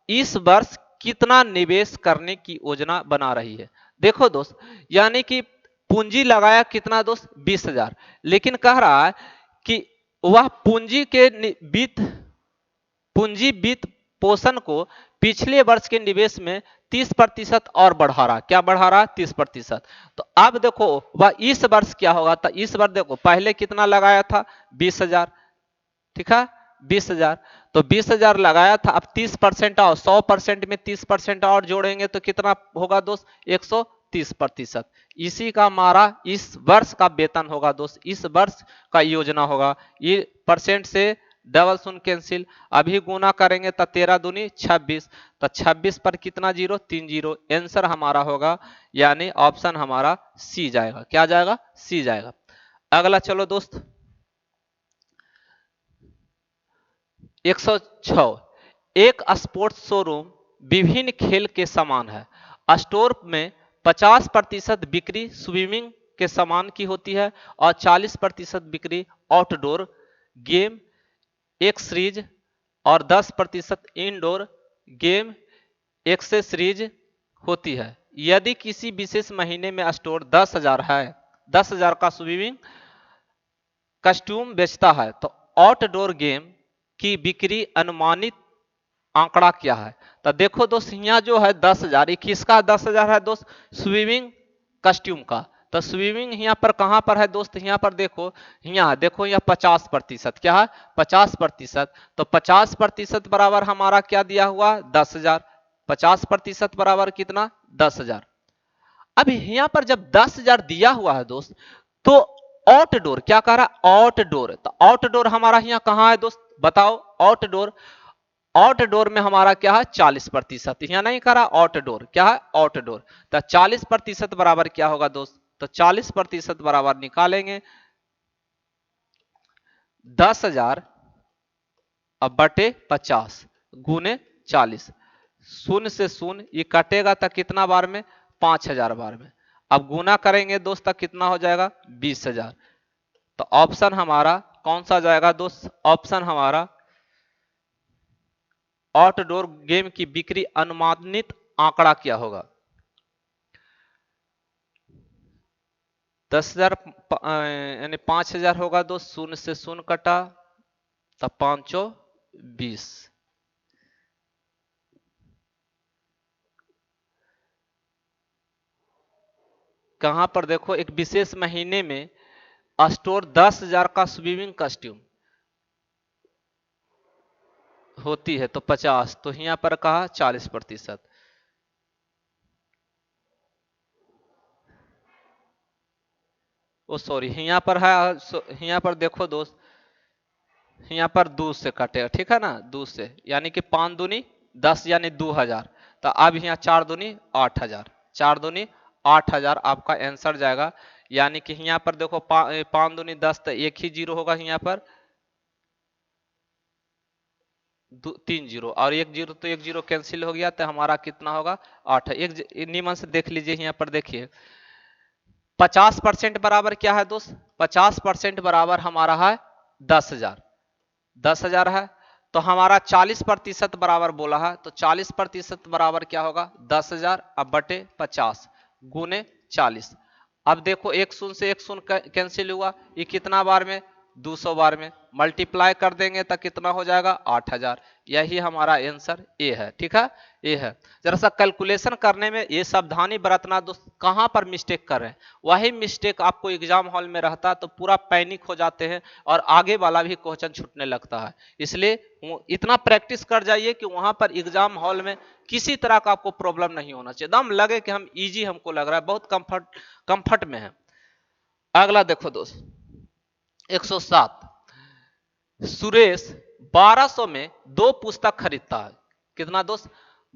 इस वर्ष कितना निवेश करने की योजना बना रही है। देखो दोस्त यानी कि पूंजी लगाया कितना दोस्त 20,000, लेकिन कह रहा है कि वह पूंजी वित्त पोषण को पिछले वर्ष के निवेश में 30% और बढ़ा रहा। क्या बढ़ा रहा 30%। तो अब देखो वह इस वर्ष क्या होगा तो इस वर्ष देखो पहले कितना लगाया था 20,000, ठीक है 20,000। तो 20,000 लगाया था, अब 30% और 100% में 30% और जोड़ेंगे तो कितना होगा दोस्त 130%। इसी का हमारा इस वर्ष का वेतन होगा दोस्त, इस वर्ष का योजना होगा। ये परसेंट से डबल शून्य कैंसिल, अभी गुना करेंगे तो 13 दूनी 26, तो 26 पर कितना जीरो 3 जीरो, आंसर हमारा होगा यानी ऑप्शन हमारा सी जाएगा। क्या जाएगा सी जाएगा। अगला चलो दोस्त 106। एक स्पोर्ट्स शोरूम विभिन्न खेल के सामान है। स्टोर में 50% बिक्री स्विमिंग के सामान की होती है और 40% बिक्री आउटडोर गेम एक्सेसरीज और 10% इंडोर गेम एक्सेसरीज होती है। यदि किसी विशेष महीने में स्टोर 10,000 है, 10,000 का स्विमिंग कस्ट्यूम बेचता है, तो आउटडोर गेम की बिक्री अनुमानित आंकड़ा क्या है? तो देखो दोस्त, यहाँ जो है 10,000, किसका 10,000 है दोस्त? स्विमिंग कस्ट्यूम का। तो स्विमिंग यहाँ पर कहां पर है दोस्त? यहाँ पर देखो, यहाँ देखो, यहाँ 50%। क्या है? 50%। तो 50% बराबर हमारा क्या दिया हुआ? 10,000। 50% बराबर कितना? 10,000। अब यहां पर जब 10,000 दिया हुआ है दोस्त, तो आउटडोर क्या कह रहा है? आउटडोर। तो आउटडोर हमारा यहाँ कहां है दोस्त? बताओ। आउटडोर, आउटडोर में हमारा क्या है? 40%। यहां नहीं कह रहा आउटडोर, क्या है? आउटडोर। तो 40% बराबर क्या होगा दोस्त? तो 40% बराबर निकालेंगे 10,000 अब बटे 50 गुने 40। शून्य से शून्य ये कटेगा तो कितना बार में? 5,000 बार में। अब गुना करेंगे दोस्त तो कितना हो जाएगा? 20,000। तो ऑप्शन हमारा कौन सा जाएगा दोस्त? ऑप्शन हमारा आउटडोर गेम की बिक्री अनुमानित आंकड़ा क्या होगा? 10,000 यानी 5,000 होगा दोस्त। शून्य से शून्य कटा तो 520। कहां पर देखो, एक विशेष महीने में स्टोर 10,000 का स्विमिंग कस्ट्यूम होती है तो 50, तो यहां पर कहा 40%। ओ सॉरी, यहाँ पर है, यहाँ पर देखो दोस्त, यहाँ पर 2 से कटेगा, ठीक है ना? 2 से, यानी कि 5 दूनी 10 यानी 2,000। तो अब यहाँ 4 दूनी 8,000, 4 दूनी 8,000 आपका आंसर जाएगा। यानी कि यहाँ पर देखो 5 दूनी 10, तो एक ही जीरो होगा यहाँ पर, 3 जीरो, और एक जीरो तो एक जीरो कैंसिल हो गया, तो हमारा कितना होगा? 8। एक नियमन से देख लीजिए, यहाँ पर देखिए 50% बराबर क्या है दोस्त? 50% बराबर हमारा है 10,000। 10,000 है, तो हमारा 40% बराबर बोला है, तो 40% बराबर क्या होगा? 10,000 अब बटे 50 गुने 40। अब देखो एक शून्य से एक शून्य कैंसिल हुआ, ये कितना बार में? 200 बार में। मल्टीप्लाई कर देंगे तो कितना हो जाएगा? 8,000। यही हमारा आंसर ए है, ठीक है? ए है। जरा सा कैलकुलेशन करने में ये सावधानी बरतना दोस्त, कहां पर मिस्टेक कर रहे हैं, वही मिस्टेक आपको एग्जाम हॉल में रहता है तो पूरा पैनिक हो जाते हैं और आगे वाला भी क्वेश्चन छूटने लगता है। इसलिए इतना प्रैक्टिस कर जाइए कि वहां पर एग्जाम हॉल में किसी तरह का आपको प्रॉब्लम नहीं होना चाहिए, एकदम लगे कि हम इजी हमको लग रहा है, बहुत कंफर्ट में है। अगला देखो दोस्त 107। सुरेश 1200 में 2 पुस्तक खरीदता है। कितना दोस्त?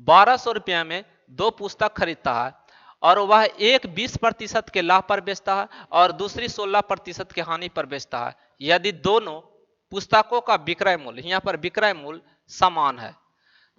1200 रुपया में 2 पुस्तक खरीदता है, और वह एक 20% के लाभ पर बेचता है और दूसरी 16% के हानि पर बेचता है। यदि दोनों पुस्तकों का विक्रय मूल्य, यहां पर विक्रय मूल्य समान है।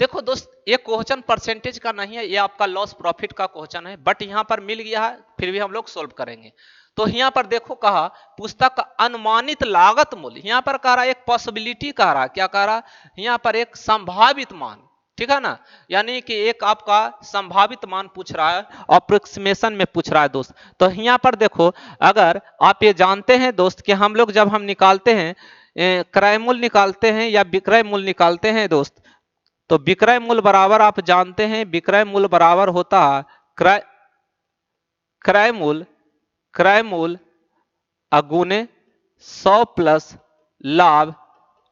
देखो दोस्त, ये क्वेश्चन परसेंटेज का नहीं है, ये आपका लॉस प्रॉफिट का क्वेश्चन है, बट यहां पर मिल गया है, फिर भी हम लोग सोल्व करेंगे। तो यहां पर देखो कहा पुस्तक का अनुमानित लागत मूल्य, यहां पर कह रहा है एक पॉसिबिलिटी कह रहा है, क्या कह रहा है? यहां पर एक संभावित मान, ठीक है ना? यानी कि एक आपका संभावित मान पूछ रहा है, अप्रोक्सीमेशन में पूछ रहा है दोस्त। तो यहां पर देखो, अगर आप ये जानते हैं दोस्त कि हम लोग जब हम निकालते हैं क्रय मूल्य निकालते हैं या विक्रय मूल्य निकालते हैं दोस्त, तो विक्रय मूल्य बराबर आप जानते हैं, विक्रय मूल्य बराबर होता है क्रय क्रय मूल्य, क्रय मूल्य अगुने 100 प्लस लाभ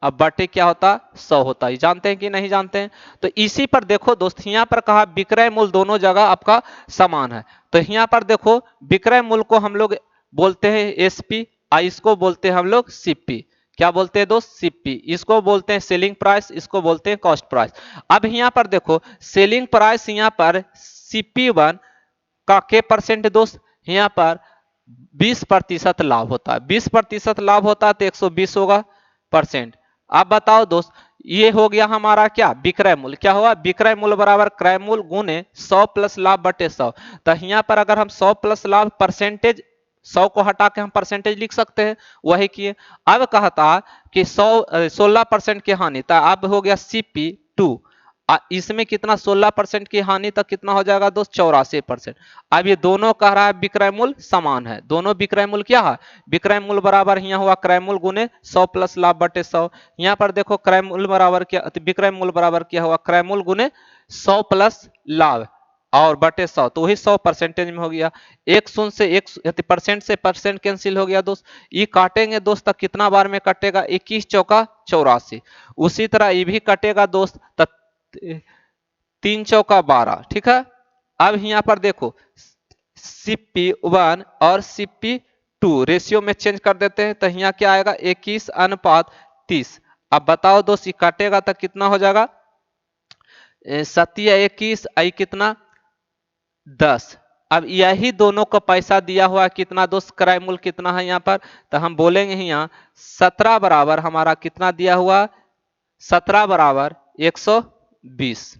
अब बटे क्या होता? 100 होता है। जानते हैं कि नहीं जानते हैं? तो इसी पर देखो दोस्त, यहां पर कहा विक्रय मूल्य दोनों जगह आपका समान है, तो यहां पर देखो विक्रय मूल्य को हम लोग बोलते हैं एसपी, इसको बोलते हैं हम लोग सीपी। क्या बोलते हैं दोस्त? सीपी। इसको बोलते हैं सेलिंग प्राइस, इसको बोलते हैं कॉस्ट प्राइस। अब यहां पर देखो सेलिंग प्राइस, यहां पर सीपी वन का के परसेंट दोस्त, यहां पर 20% लाभ होता है। 20% लाभ होता है तो 120 होगा परसेंट। अब बताओ दोस्त, ये हो गया हमारा क्या, विक्रय मूल्य। क्या हुआ, विक्रय मूल्य बराबर क्रय मूल्य गुने 100 प्लस लाभ बटे 100। तो यहाँ पर अगर हम 100 प्लस लाभ परसेंटेज, 100 को हटा के हम परसेंटेज लिख सकते हैं, वही किए। अब कहता कि 16% की हानि, तो अब हो गया CP2। इसमें कितना 16% की हानि, तक कितना हो जाएगा दोस्त, 84%। अब ये दोनों कह रहा है विक्रय मूल्य समान है, दोनों विक्रय मूल्य क्या है, विक्रय मूल्य बराबर यहाँ हुआ क्रय मूल्य गुने 100 प्लस लाभ बटे 100। यहाँ पर देखो क्रय मूल्य बराबर क्या, विक्रय मूल्य बराबर क्या हुआ, क्रय मूल्य गुने 100 प्लस लाभ और बटे 100, तो वही 100 परसेंटेज में हो गया। एक शून्य से एक परसेंट से परसेंट कैंसिल हो गया दोस्त। ये काटेंगे दोस्त तक कितना बार में कटेगा, 21 चौका 84। उसी तरह ये भी कटेगा दोस्त, तब 3 चौका 12। ठीक है, अब यहाँ पर देखो CP1 और CP2 रेशियो में चेंज कर देते हैं, तो यहाँ क्या आएगा, 21:30। अब बताओ दोस्त, ये काटेगा तो कितना हो जाएगा, 7 21 आई कितना 10। अब यही दोनों को पैसा दिया हुआ कितना दोस्त, क्रय मूल्य कितना है यहाँ पर, तो हम बोलेंगे यहाँ 17 बराबर हमारा कितना दिया हुआ, 17 बराबर 120।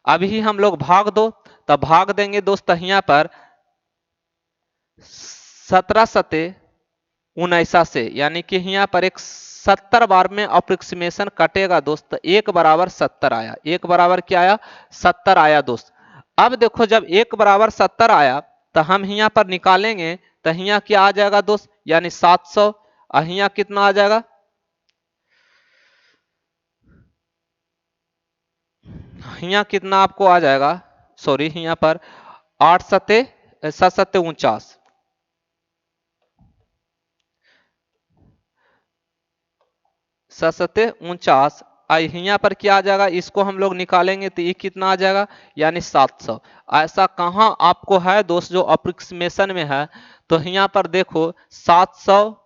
अभी हम लोग भाग दो, तो भाग देंगे दोस्त यहाँ पर 17 सते 19 से, यानी कि यहाँ पर एक 70 बार में अप्रोक्सीमेशन कटेगा दोस्त। एक बराबर 70 आया, एक बराबर क्या आया, 70 आया दोस्त। अब देखो जब एक बराबर 70 आया, तो हम यहाँ पर निकालेंगे, तो यहाँ क्या आ जाएगा दोस्त, यानी 700। यहाँ कितना आ जाएगा, यहाँ कितना आपको आ जाएगा, सॉरी यहाँ पर 8 सते 7 सते 49, 7 सते 49। यहाँ पर क्या आ जाएगा, इसको हम लोग निकालेंगे तो ये कितना आ जाएगा, यानी 700। ऐसा कहाँ आपको है दोस्त जो अप्रोक्सीमेशन में है, तो यहाँ पर देखो 700,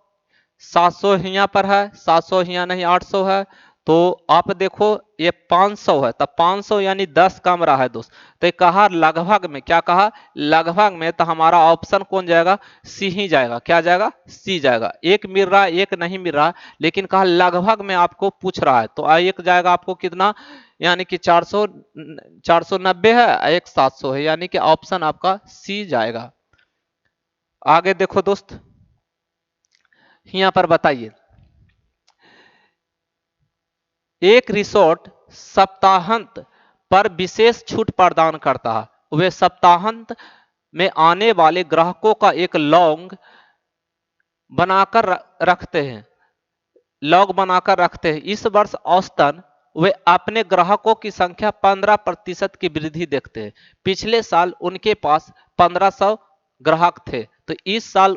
700 यहाँ पर है, 700 यहाँ नहीं 800 है, तो आप देखो ये 500 है, तब 500 यानी 10 कम रहा है दोस्त। तो ये कहा लगभग में, क्या कहा लगभग में, तो हमारा ऑप्शन कौन जाएगा, सी ही जाएगा। क्या जाएगा, सी जाएगा। एक मिल रहा है एक नहीं मिल रहा, लेकिन कहा लगभग में आपको पूछ रहा है, तो एक जाएगा आपको कितना, यानी कि 400, 490 है, एक 700 है, यानी कि ऑप्शन आपका सी जाएगा। आगे देखो दोस्त, यहाँ पर बताइए, एक रिसोर्ट सप्ताहांत पर विशेष छूट प्रदान करता है। वे सप्ताहांत में आने वाले ग्राहकों का एक लॉग बनाकर रखते हैं, लॉग बनाकर रखते हैं। इस वर्ष औसतन वे अपने ग्राहकों की संख्या 15% की वृद्धि देखते हैं। पिछले साल उनके पास 1500 ग्राहक थे, तो इस साल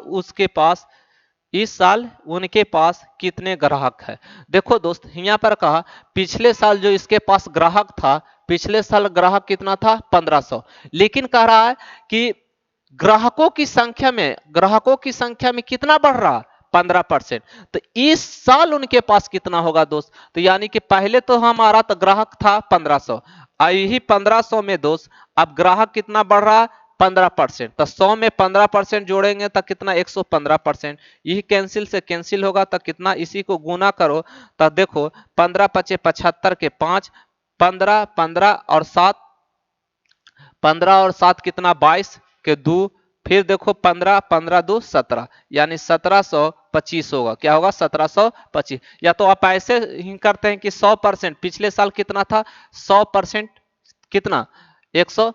उनके पास कितने ग्राहक है। देखो दोस्त, यहाँ पर कहा पिछले साल जो इसके पास ग्राहक था, पिछले साल ग्राहक कितना था 1500, लेकिन कह रहा है कि ग्राहकों की संख्या में कितना बढ़ रहा, 15%। तो इस साल उनके पास कितना होगा दोस्त, तो यानी कि पहले तो हमारा तो ग्राहक था 1500, यही 1500 में दोस्त अब ग्राहक कितना बढ़ रहा, 15%। तो 100 में 15% जोड़ेंगे तो कितना, 115%। यही कैंसिल से कैंसिल होगा तो कितना, इसी को गुना करो तो देखो 15 पचे 75 के 5, 15 15 और 7, 15 और 7 कितना 22 के 2, फिर देखो 15 15 2 17, यानी 1725 होगा। क्या होगा, 1725। या तो आप ऐसे ही करते हैं कि 100%, पिछले साल कितना था 100%, कितना 100,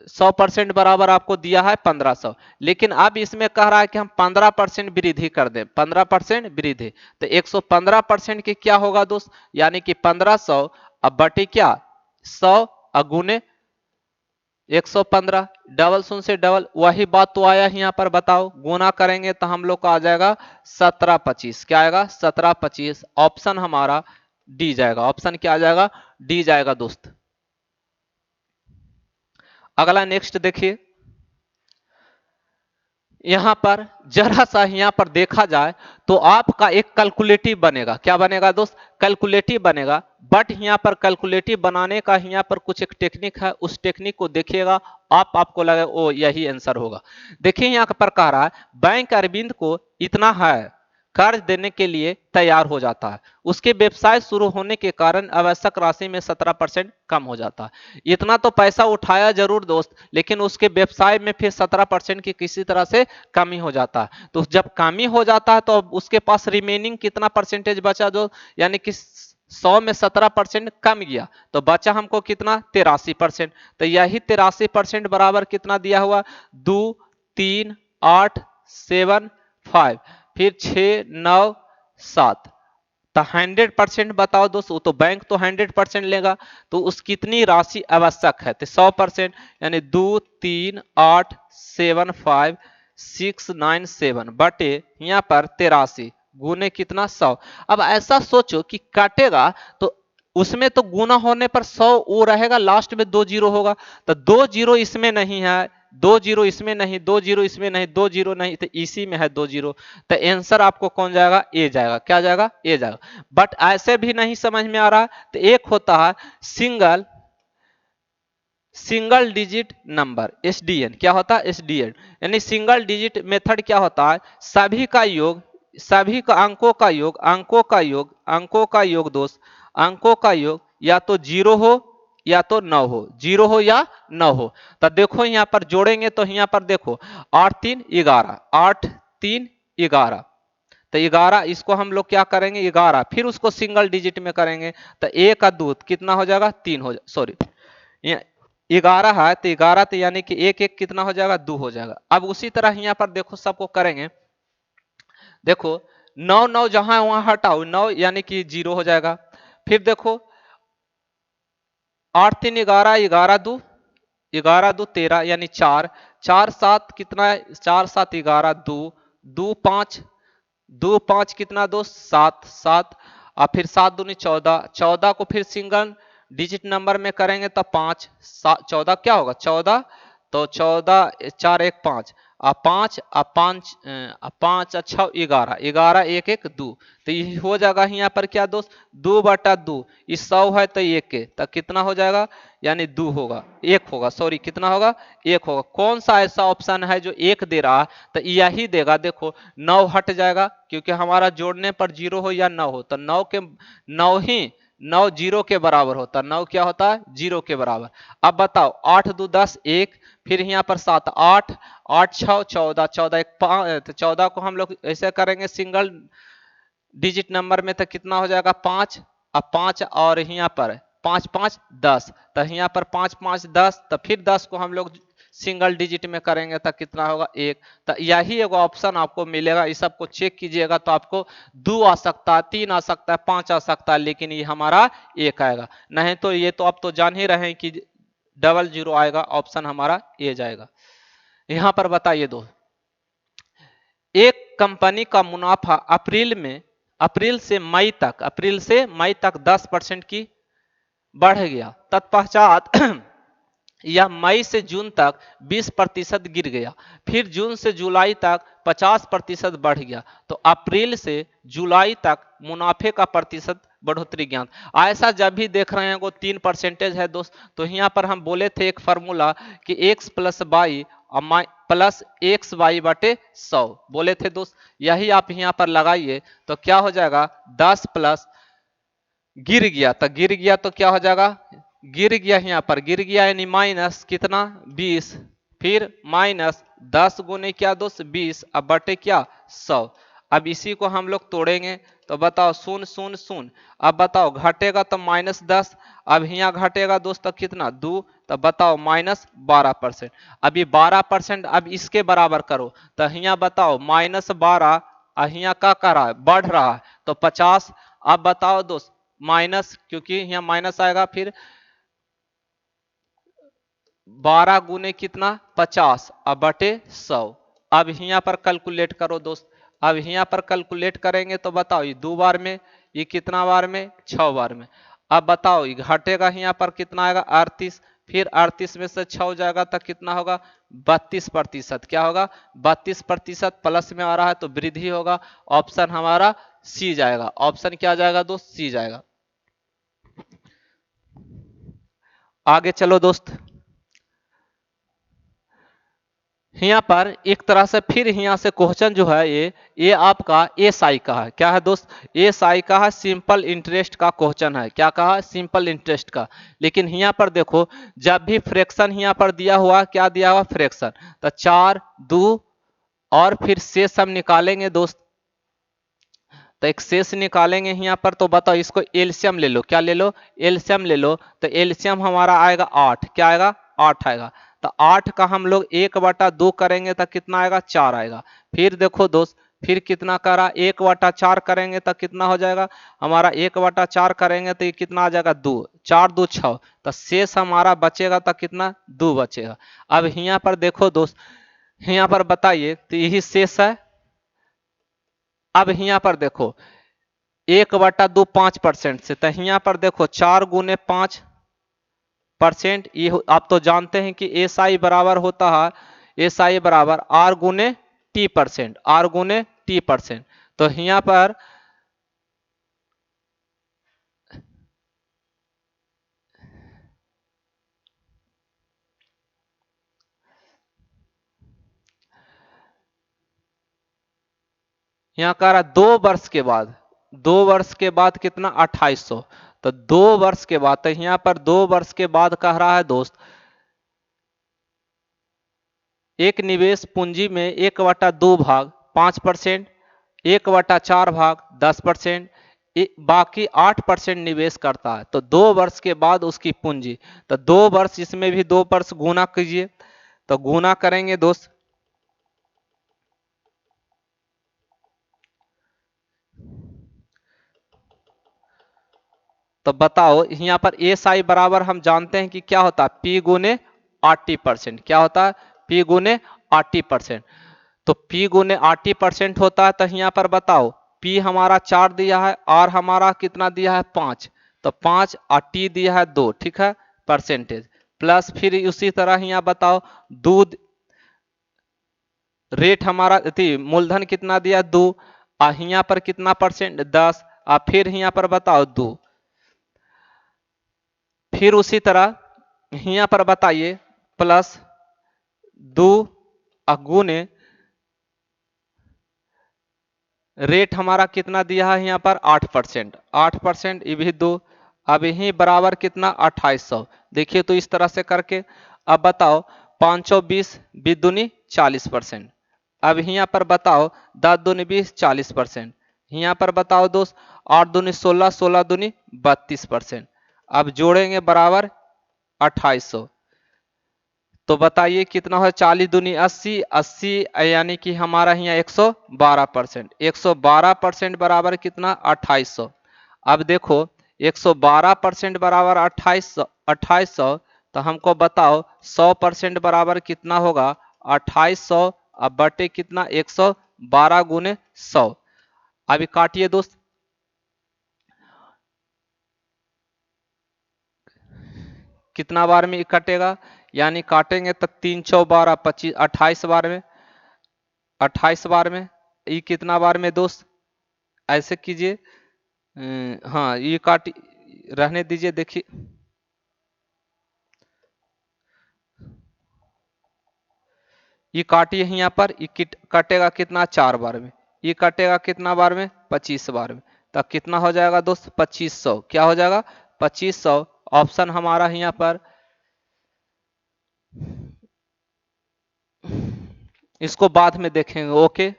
100% बराबर आपको दिया है 1500, लेकिन अब इसमें कह रहा है कि हम 15% वृद्धि कर दें, 15% वृद्धि, तो 115% की क्या होगा दोस्त, यानी कि 1500 अब बटे क्या 100 अगुने 115, डबल शून्य से डबल, वही बात तो आया यहाँ पर। बताओ गुना करेंगे तो हम लोग का आ जाएगा 1725। क्या आएगा, 1725। ऑप्शन हमारा डी जाएगा। ऑप्शन क्या आ जाएगा, डी जाएगा दोस्त। अगला नेक्स्ट देखिए, यहां पर जरा सा यहां पर देखा जाए तो आपका एक कैलकुलेटिव बनेगा। क्या बनेगा दोस्त? कैलकुलेटिव बनेगा। बट यहां पर कैलकुलेटिव बनाने का यहां पर कुछ एक टेक्निक है, उस टेक्निक को देखिएगा आपको लगे ओ यही आंसर होगा। देखिए यहां पर कह रहा है बैंक अरविंद को इतना है कर्ज देने के लिए तैयार हो जाता है, उसके व्यवसाय शुरू होने के कारण आवश्यक राशि में 17% कम हो जाता है। इतना तो पैसा उठाया जरूर दोस्त, लेकिन उसके व्यवसाय में फिर 17% की किसी तरह से कमी हो जाता है। तो जब कमी हो जाता है तो अब उसके पास रिमेनिंग कितना परसेंटेज बचा जो, यानी कि 100 में 17% कम गया तो बचा हमको कितना? 83%। तो यही 83% बराबर कितना दिया हुआ? 2 3 8 7 5 फिर 6 9 7। तो 100% बताओ दोस्तों, तो बैंक तो 100% लेगा, तो उस कितनी राशि आवश्यक है? तो 100%, यानी 2 3 8 7 5 6 9 7 बटे यहाँ पर 83 गुने कितना? 100। अब ऐसा सोचो कि काटेगा तो उसमें तो गुना होने पर 100 वो रहेगा, लास्ट में 2 जीरो होगा। तो 2 जीरो इसमें नहीं है, 2 जीरो इसमें नहीं, 2 जीरो इसमें नहीं, 2 जीरो नहीं, तो इसी में है 2 जीरो। तो आंसर आपको कौन जाएगा? ए जाएगा। क्या जाएगा? ए जाएगा। बट ऐसे भी नहीं समझ में आ रहा तो एक होता है सिंगल डिजिट नंबर, एसडीएन। क्या होता है? एसडीएन, यानी सिंगल डिजिट मेथड क्या होता है? सभी का योग, सभी का अंकों का योग दोस्त, अंकों का योग या तो जीरो हो या तो 9 हो, जीरो हो या 9 हो। तो देखो यहां पर जोड़ेंगे तो यहां पर देखो 8 3 11, 8 3 11, तो 11 इसको हम लोग क्या करेंगे? 11 फिर उसको सिंगल डिजिट में करेंगे तो एक का दूध कितना हो जाएगा? 3 हो जाएगा, सॉरी 11 है तो 11, तो यानी कि एक एक कितना हो जाएगा? 2 हो जाएगा। अब उसी तरह यहाँ पर देखो सबको करेंगे, देखो 9 9 जहां वहां हटाओ 9, यानी कि 0 हो जाएगा। फिर देखो 8 3 11, 11 2, 11 2 13, यानी 4, 4 7 कितना है? 4 7 11, 2 2 5, 2 5 कितना दोस्त? 7 7, और फिर 7 दूनी 14, 14 को फिर सिंगल डिजिट नंबर में करेंगे तो 5 14 क्या होगा? 14, तो 14 4 1 5, और 5 और 5 5 6 11, 11 1 1 2, तो ये हो जाएगा यहाँ पर क्या दोस्त? 2 बटा 2, इस 100 है तो एक के, तो कितना हो जाएगा? यानी 2 होगा, एक होगा, सॉरी कितना होगा? एक होगा। कौन सा ऐसा ऑप्शन है जो एक दे रहा है? तो यही देगा। देखो 9 हट जाएगा क्योंकि हमारा जोड़ने पर 0 हो या 9 हो, तो 9 के 9 ही 9 जीरो के बराबर होता है। 9 क्या होता है? 0 के बराबर। अब बताओ 8 2 10 1, फिर यहाँ पर 7 8, 8 6 14, 14 1 5, तो 14 को हम लोग ऐसे करेंगे सिंगल डिजिट नंबर में तो कितना हो जाएगा? 5, अब 5 और यहाँ पर 5 5 10, तो यहाँ पर 5 5 10, तो फिर 10 को हम लोग सिंगल डिजिट में करेंगे तो कितना होगा? 1। तो यही एगो ऑप्शन आपको मिलेगा, इस सबको चेक कीजिएगा तो आपको 2 आ सकता है, 3 आ सकता है, 5 आ सकता है, लेकिन ये हमारा 1 आएगा। नहीं तो ये तो आप तो जान ही रहे हैं कि डबल जीरो आएगा, ऑप्शन हमारा ए जाएगा। यहां पर बताइए दो, एक कंपनी का मुनाफा अप्रैल से मई तक 10% की बढ़ गया, तत्पश्चात यह मई से जून तक 20% गिर गया, फिर जून से जुलाई तक 50% बढ़ गया, तो अप्रैल से जुलाई तक मुनाफे का प्रतिशत बढ़ोतरी ज्ञात। ऐसा जब भी देख रहे हैं वो 3% है दोस्त, तो यहाँ पर हम बोले थे एक फार्मूला कि x plus Y plus X Y बटे 100 बोले थे दोस्त, यही आप यहाँ पर लगाइए तो क्या हो जाएगा? 10 प्लस गिर गया, तो गिर गया तो क्या हो जाएगा? गिर गया यहाँ पर गिर गया यानी माइनस कितना? 20, फिर माइनस 10 गुने क्या दोस्त? 20, अब बटे क्या? 100। अब इसी को हम लोग तोड़ेंगे तो बताओ 0 0 0, अब बताओ घटेगा तो -10, अब यहाँ घटेगा दोस्त तो कितना? 2, तो बताओ -12%। अब ये 12% अब इसके बराबर करो तो यहाँ बताओ -12, यहाँ क्या कर रहा है? बढ़ रहा है, तो 50। अब बताओ दोस्त माइनस, क्योंकि यहाँ माइनस आएगा, फिर 12 गुने कितना? 50, अब बटे 100। अब यहाँ पर कैलकुलेट करो दोस्त, अब यहाँ पर कैलकुलेट करेंगे तो बताओ ये 2 बार में, ये कितना बार में? 6 बार में। अब बताओ ये घटेगा यहाँ पर कितना आएगा? 38, फिर 38 में से 6 जाएगा तो कितना होगा 32%। क्या होगा 32% प्लस में आ रहा है तो वृद्धि होगा। ऑप्शन हमारा सी जाएगा। ऑप्शन क्या जाएगा दोस्त सी जाएगा। आगे चलो दोस्त। यहाँ पर एक तरह से फिर यहाँ से क्वेश्चन जो है ये आपका एसआई का है। क्या है दोस्त एसआई का है, सिंपल इंटरेस्ट का क्वेश्चन है। क्या कहा सिंपल इंटरेस्ट का। लेकिन यहाँ पर देखो जब भी फ्रैक्शन यहाँ पर दिया हुआ क्या दिया हुआ फ्रैक्शन, तो 4 2 और फिर शेष हम निकालेंगे दोस्त। तो एक शेष निकालेंगे यहाँ पर, तो बताओ इसको एलसीएम ले लो। क्या ले लो एलसीएम ले लो। तो एलसीएम हमारा आएगा 8। क्या आएगा 8 आएगा। तो 8 का हम लोग 1/2 करेंगे तो कितना आएगा 4 आएगा। फिर देखो दोस्त फिर कितना करा 1/4 करेंगे तो कितना हो जाएगा हमारा 1/4 करेंगे तो ये कितना आ जाएगा 2 4 2 6। तो शेष हमारा बचेगा तो कितना 2 बचेगा। अब यहाँ पर देखो दोस्त यहाँ पर बताइए तो यही शेष है। अब यहाँ पर देखो 1/2 5% से, तो यहाँ पर देखो 4 गुने 5%। ये आप तो जानते हैं कि एस आई बराबर होता है एस आई बराबर आर गुने टी परसेंट। आर गुने टी परसेंट। तो यहाँ पर यहाँ कह रहा 2 वर्ष के बाद 2 वर्ष के बाद कितना 2800। तो 2 वर्ष के बाद, तो यहाँ पर 2 वर्ष के बाद कह रहा है दोस्त एक निवेश पूंजी में 1/2 भाग 5%, 1/4 भाग 10%, बाकी 8% निवेश करता है। तो 2 वर्ष के बाद उसकी पूंजी, तो 2 वर्ष इसमें भी 2 वर्ष गुना कीजिए। तो गुना करेंगे दोस्त तो बताओ यहाँ पर एस आई बराबर हम जानते हैं कि क्या होता है पी गुने 80%। क्या होता है पी गुने 80%। तो P गुने 80% होता है। तो यहाँ पर बताओ P हमारा 4 दिया है, R हमारा कितना दिया है 5, तो 5 और T दिया है 2। ठीक है परसेंटेज प्लस फिर उसी तरह यहाँ बताओ दूध रेट हमारा मूलधन कितना दिया 2 और यहाँ पर कितना परसेंट 10 और फिर यहाँ पर बताओ 2। फिर उसी तरह यहाँ पर बताइए प्लस 2 गुने रेट हमारा कितना दिया है यहाँ पर 8%। 8% ये भी 2। अब यही बराबर कितना 2800। देखिए तो इस तरह से करके अब बताओ 520 बीस 40%। अब यहाँ पर बताओ 10 दूनी 20 40%। यहाँ पर बताओ दोस्त 8 दूनी 16 16 दूनी 32%। अब जोड़ेंगे बराबर 2800। तो बताइए कितना है 40 दूनी 80 80 यानी कि हमारा यहाँ 112%। 112% बराबर कितना 2800। अब देखो 112% बराबर 2800 तो हमको बताओ 100% बराबर कितना होगा 2800 अब बटे कितना 112 गुने 100। अभी काटिए दोस्त कितना बार में कटेगा यानी काटेंगे तो 3 × 4 = 25 28 बार में 28 बार में ये कितना बार में दोस्त ऐसे कीजिए हाँ ये काट रहने दीजिए। देखिए ये काटिए यहाँ पर ये कटेगा कितना 4 बार में, ये कटेगा कितना बार में 25 बार में। तो कितना हो जाएगा दोस्त 2500। क्या हो जाएगा 2500। ऑप्शन हमारा यहाँ पर इसको बाद में देखेंगे। ओके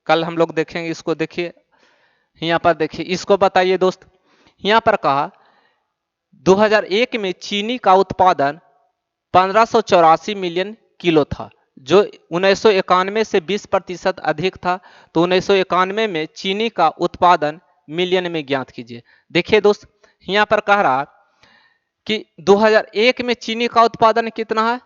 कल हम लोग देखेंगे इसको। देखिए यहाँ पर देखिए इसको बताइए दोस्त यहाँ पर कहा 2001 में चीनी का उत्पादन 1584 मिलियन किलो था जो 1991 से 20% अधिक था। तो 1991 में चीनी का उत्पादन मिलियन में ज्ञात कीजिए। देखिए दोस्त यहाँ पर कह रहा कि 2001 में चीनी का उत्पादन कितना है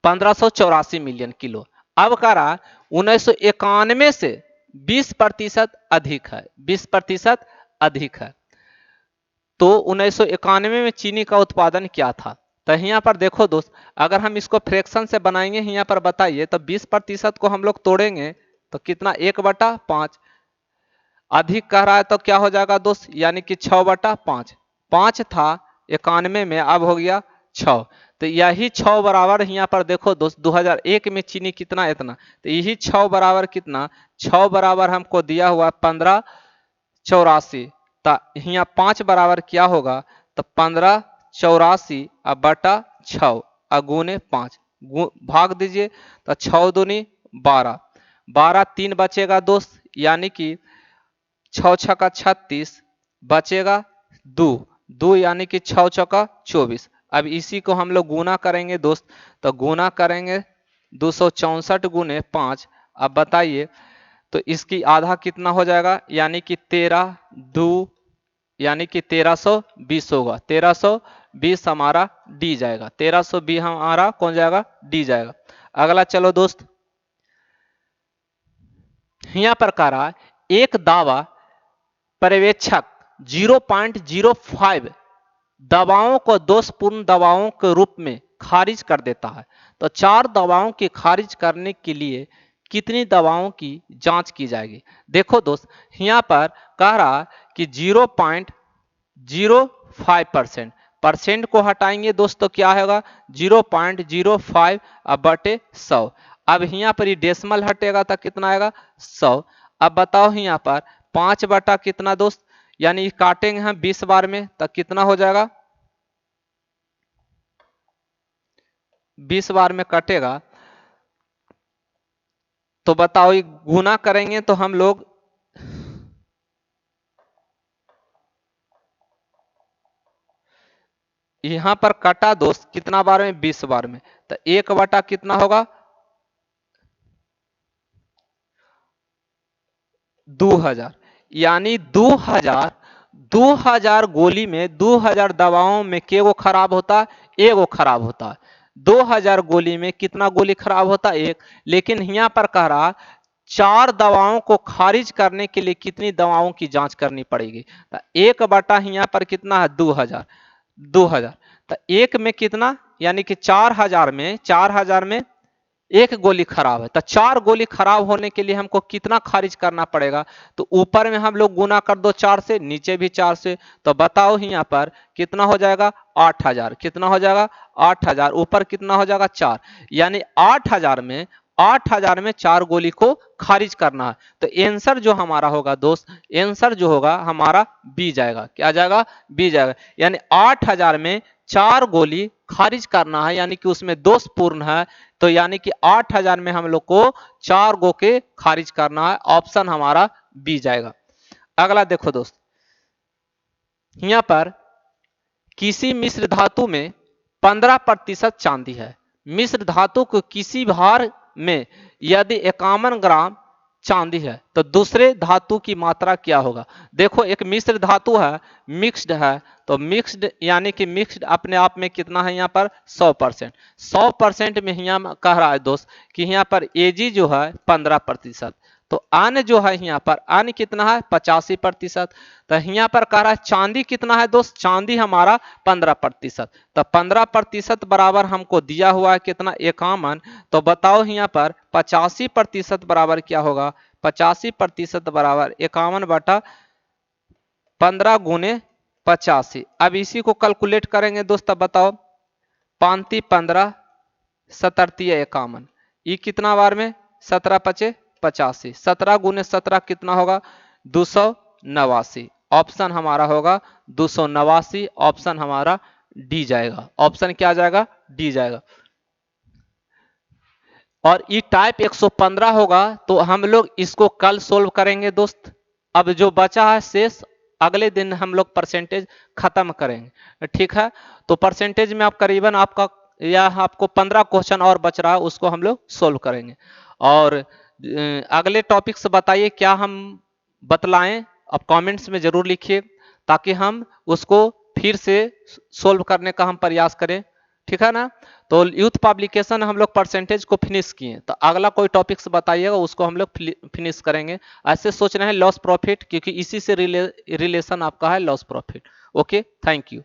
1584 मिलियन किलो। अब कह रहा 1991 से 20% अधिक है 20% अधिक है। तो 1991 में चीनी का उत्पादन क्या था तो यहाँ पर देखो दोस्त, अगर हम इसको फ्रैक्शन से बनाएंगे यहाँ पर बताइए, तो 20% को हम लोग तोड़ेंगे तो कितना, 1/5। अधिक कह रहा है तो क्या हो जाएगा दोस्त, यानी कि 6/5। 5 था 91 में, अब हो गया 6। तो यही 6 बराबर यहाँ पर देखो दोस्त, 2001 में चीनी कितना, इतना, तो यही 6 बराबर कितना, 6 बराबर हमको दिया हुआ 1584। तो यहाँ 5 बराबर क्या होगा, तो 1584 अब बटा 6 गुने 5, भाग दीजिए, तो 6 दूनी 12, 12 3 बचेगा दोस्त, यानी कि 6 छक्का 36, बचेगा 2, 2 यानी कि 6 चौका 24। अब इसी को हम लोग गुना करेंगे दोस्त, तो गुना करेंगे 264 गुने 5। अब बताइए, तो इसकी आधा कितना हो जाएगा, यानी कि 13 2, यानी कि 1320 होगा। 1320 हमारा डी जाएगा, 1320 हमारा कौन जाएगा, डी जाएगा। अगला चलो दोस्त, यहां पर कह रहा है एक दावा पर्यवेक्षक 0.05 दवाओं को दोषपूर्ण दवाओं के रूप में खारिज कर देता है, तो 4 दवाओं की खारिज करने के लिए कितनी दवाओं की जांच की जाएगी। देखो दोस्त, यहां पर कह रहा कि 0.05% परसेंट को हटाएंगे दोस्त तो क्या होगा, 0.05 बटे 100। अब यहाँ पर ये डेसिमल हटेगा तो कितना आएगा, 100। अब बताओ यहाँ पर 5 बटा कितना दोस्त, यानी काटेंगे हम 20 बार में तो कितना हो जाएगा, 20 बार में कटेगा, तो बताओ ये गुना करेंगे तो हम लोग यहां पर कटा दोस्त कितना बार में, 20 बार में, तो 1 बटा कितना होगा, 2000, यानी 2000 गोली में 2000 दवाओं में के वो खराब होता है, एगो खराब होता है। 2000 गोली में कितना गोली खराब होता है, एक। लेकिन यहाँ पर कह रहा 4 दवाओं को खारिज करने के लिए कितनी दवाओं की जांच करनी पड़ेगी, तो 1 बटा यहाँ पर कितना है, 2000, 2000, तो एक में कितना, यानी कि 4000 में एक गोली खराब है, तो 4 गोली खराब होने के लिए हमको कितना खारिज करना पड़ेगा, तो ऊपर में हम लोग गुना कर दो 4 से, नीचे भी 4 से, तो बताओ यहाँ पर कितना हो जाएगा, 8000, कितना हो जाएगा, 8000, ऊपर कितना हो जाएगा, 4, यानी 8000 में 4 गोली को खारिज करना है। तो आंसर जो हमारा होगा दोस्त, आंसर जो होगा हमारा बी जाएगा, क्या जाएगा, बी जाएगा, यानी 8000 में 4 गोली खारिज करना है, यानी कि उसमें दोषपूर्ण है, तो यानी कि 8000 में हम लोग को 4 गो के खारिज करना है, ऑप्शन हमारा बी जाएगा। अगला देखो दोस्त, यहां पर किसी मिश्र धातु में 15% चांदी है, मिश्र धातु को किसी भार में यदि 51 ग्राम चांदी है, तो दूसरे धातु की मात्रा क्या होगा। देखो एक मिश्र धातु है, मिक्स्ड है, तो मिक्स्ड यानी कि मिक्स्ड अपने आप में कितना है, यहाँ पर 100%। 100% में यहाँ कह रहा है दोस्त कि यहाँ पर एजी जो है 15%, तो अन जो है यहाँ पर अन कितना है, 85%। तो यहाँ पर कह रहा है चांदी कितना है दोस्त, चांदी हमारा 15%, तो 15% बराबर हमको दिया हुआ है कितना, 51। तो बताओ यहाँ पर 85% बराबर क्या होगा, 85% बराबर 51 बटा 15 गुने 85। अब इसी को कैलकुलेट करेंगे दोस्त, अब बताओ 5 15 17 51, ये कितना बार में, 17 पचे 85, 17 गुने 17 कितना होगा, 289। ऑप्शन हमारा होगा 289, ऑप्शन हमारा डी जाएगा, ऑप्शन क्या जाएगा, डी जाएगा। और ई टाइप 115 होगा, तो हम लोग इसको कल सोल्व करेंगे दोस्त। अब जो बचा है शेष अगले दिन हम लोग परसेंटेज खत्म करेंगे, ठीक है। तो परसेंटेज में आप करीबन आपका या आपको 15 क्वेश्चन और बच रहा है, उसको हम लोग सोल्व करेंगे। और अगले टॉपिक्स बताइए क्या हम बतलाएं, आप कमेंट्स में जरूर लिखिए, ताकि हम उसको फिर से सोल्व करने का हम प्रयास करें, ठीक है ना। तो यूथ पब्लिकेशन हम लोग परसेंटेज को फिनिश किए, तो अगला कोई टॉपिक्स बताइएगा, उसको हम लोग फिनिश करेंगे। ऐसे सोच रहे हैं लॉस प्रॉफिट, क्योंकि इसी से रिलेशन आपका है loss profit. Okay, thank you.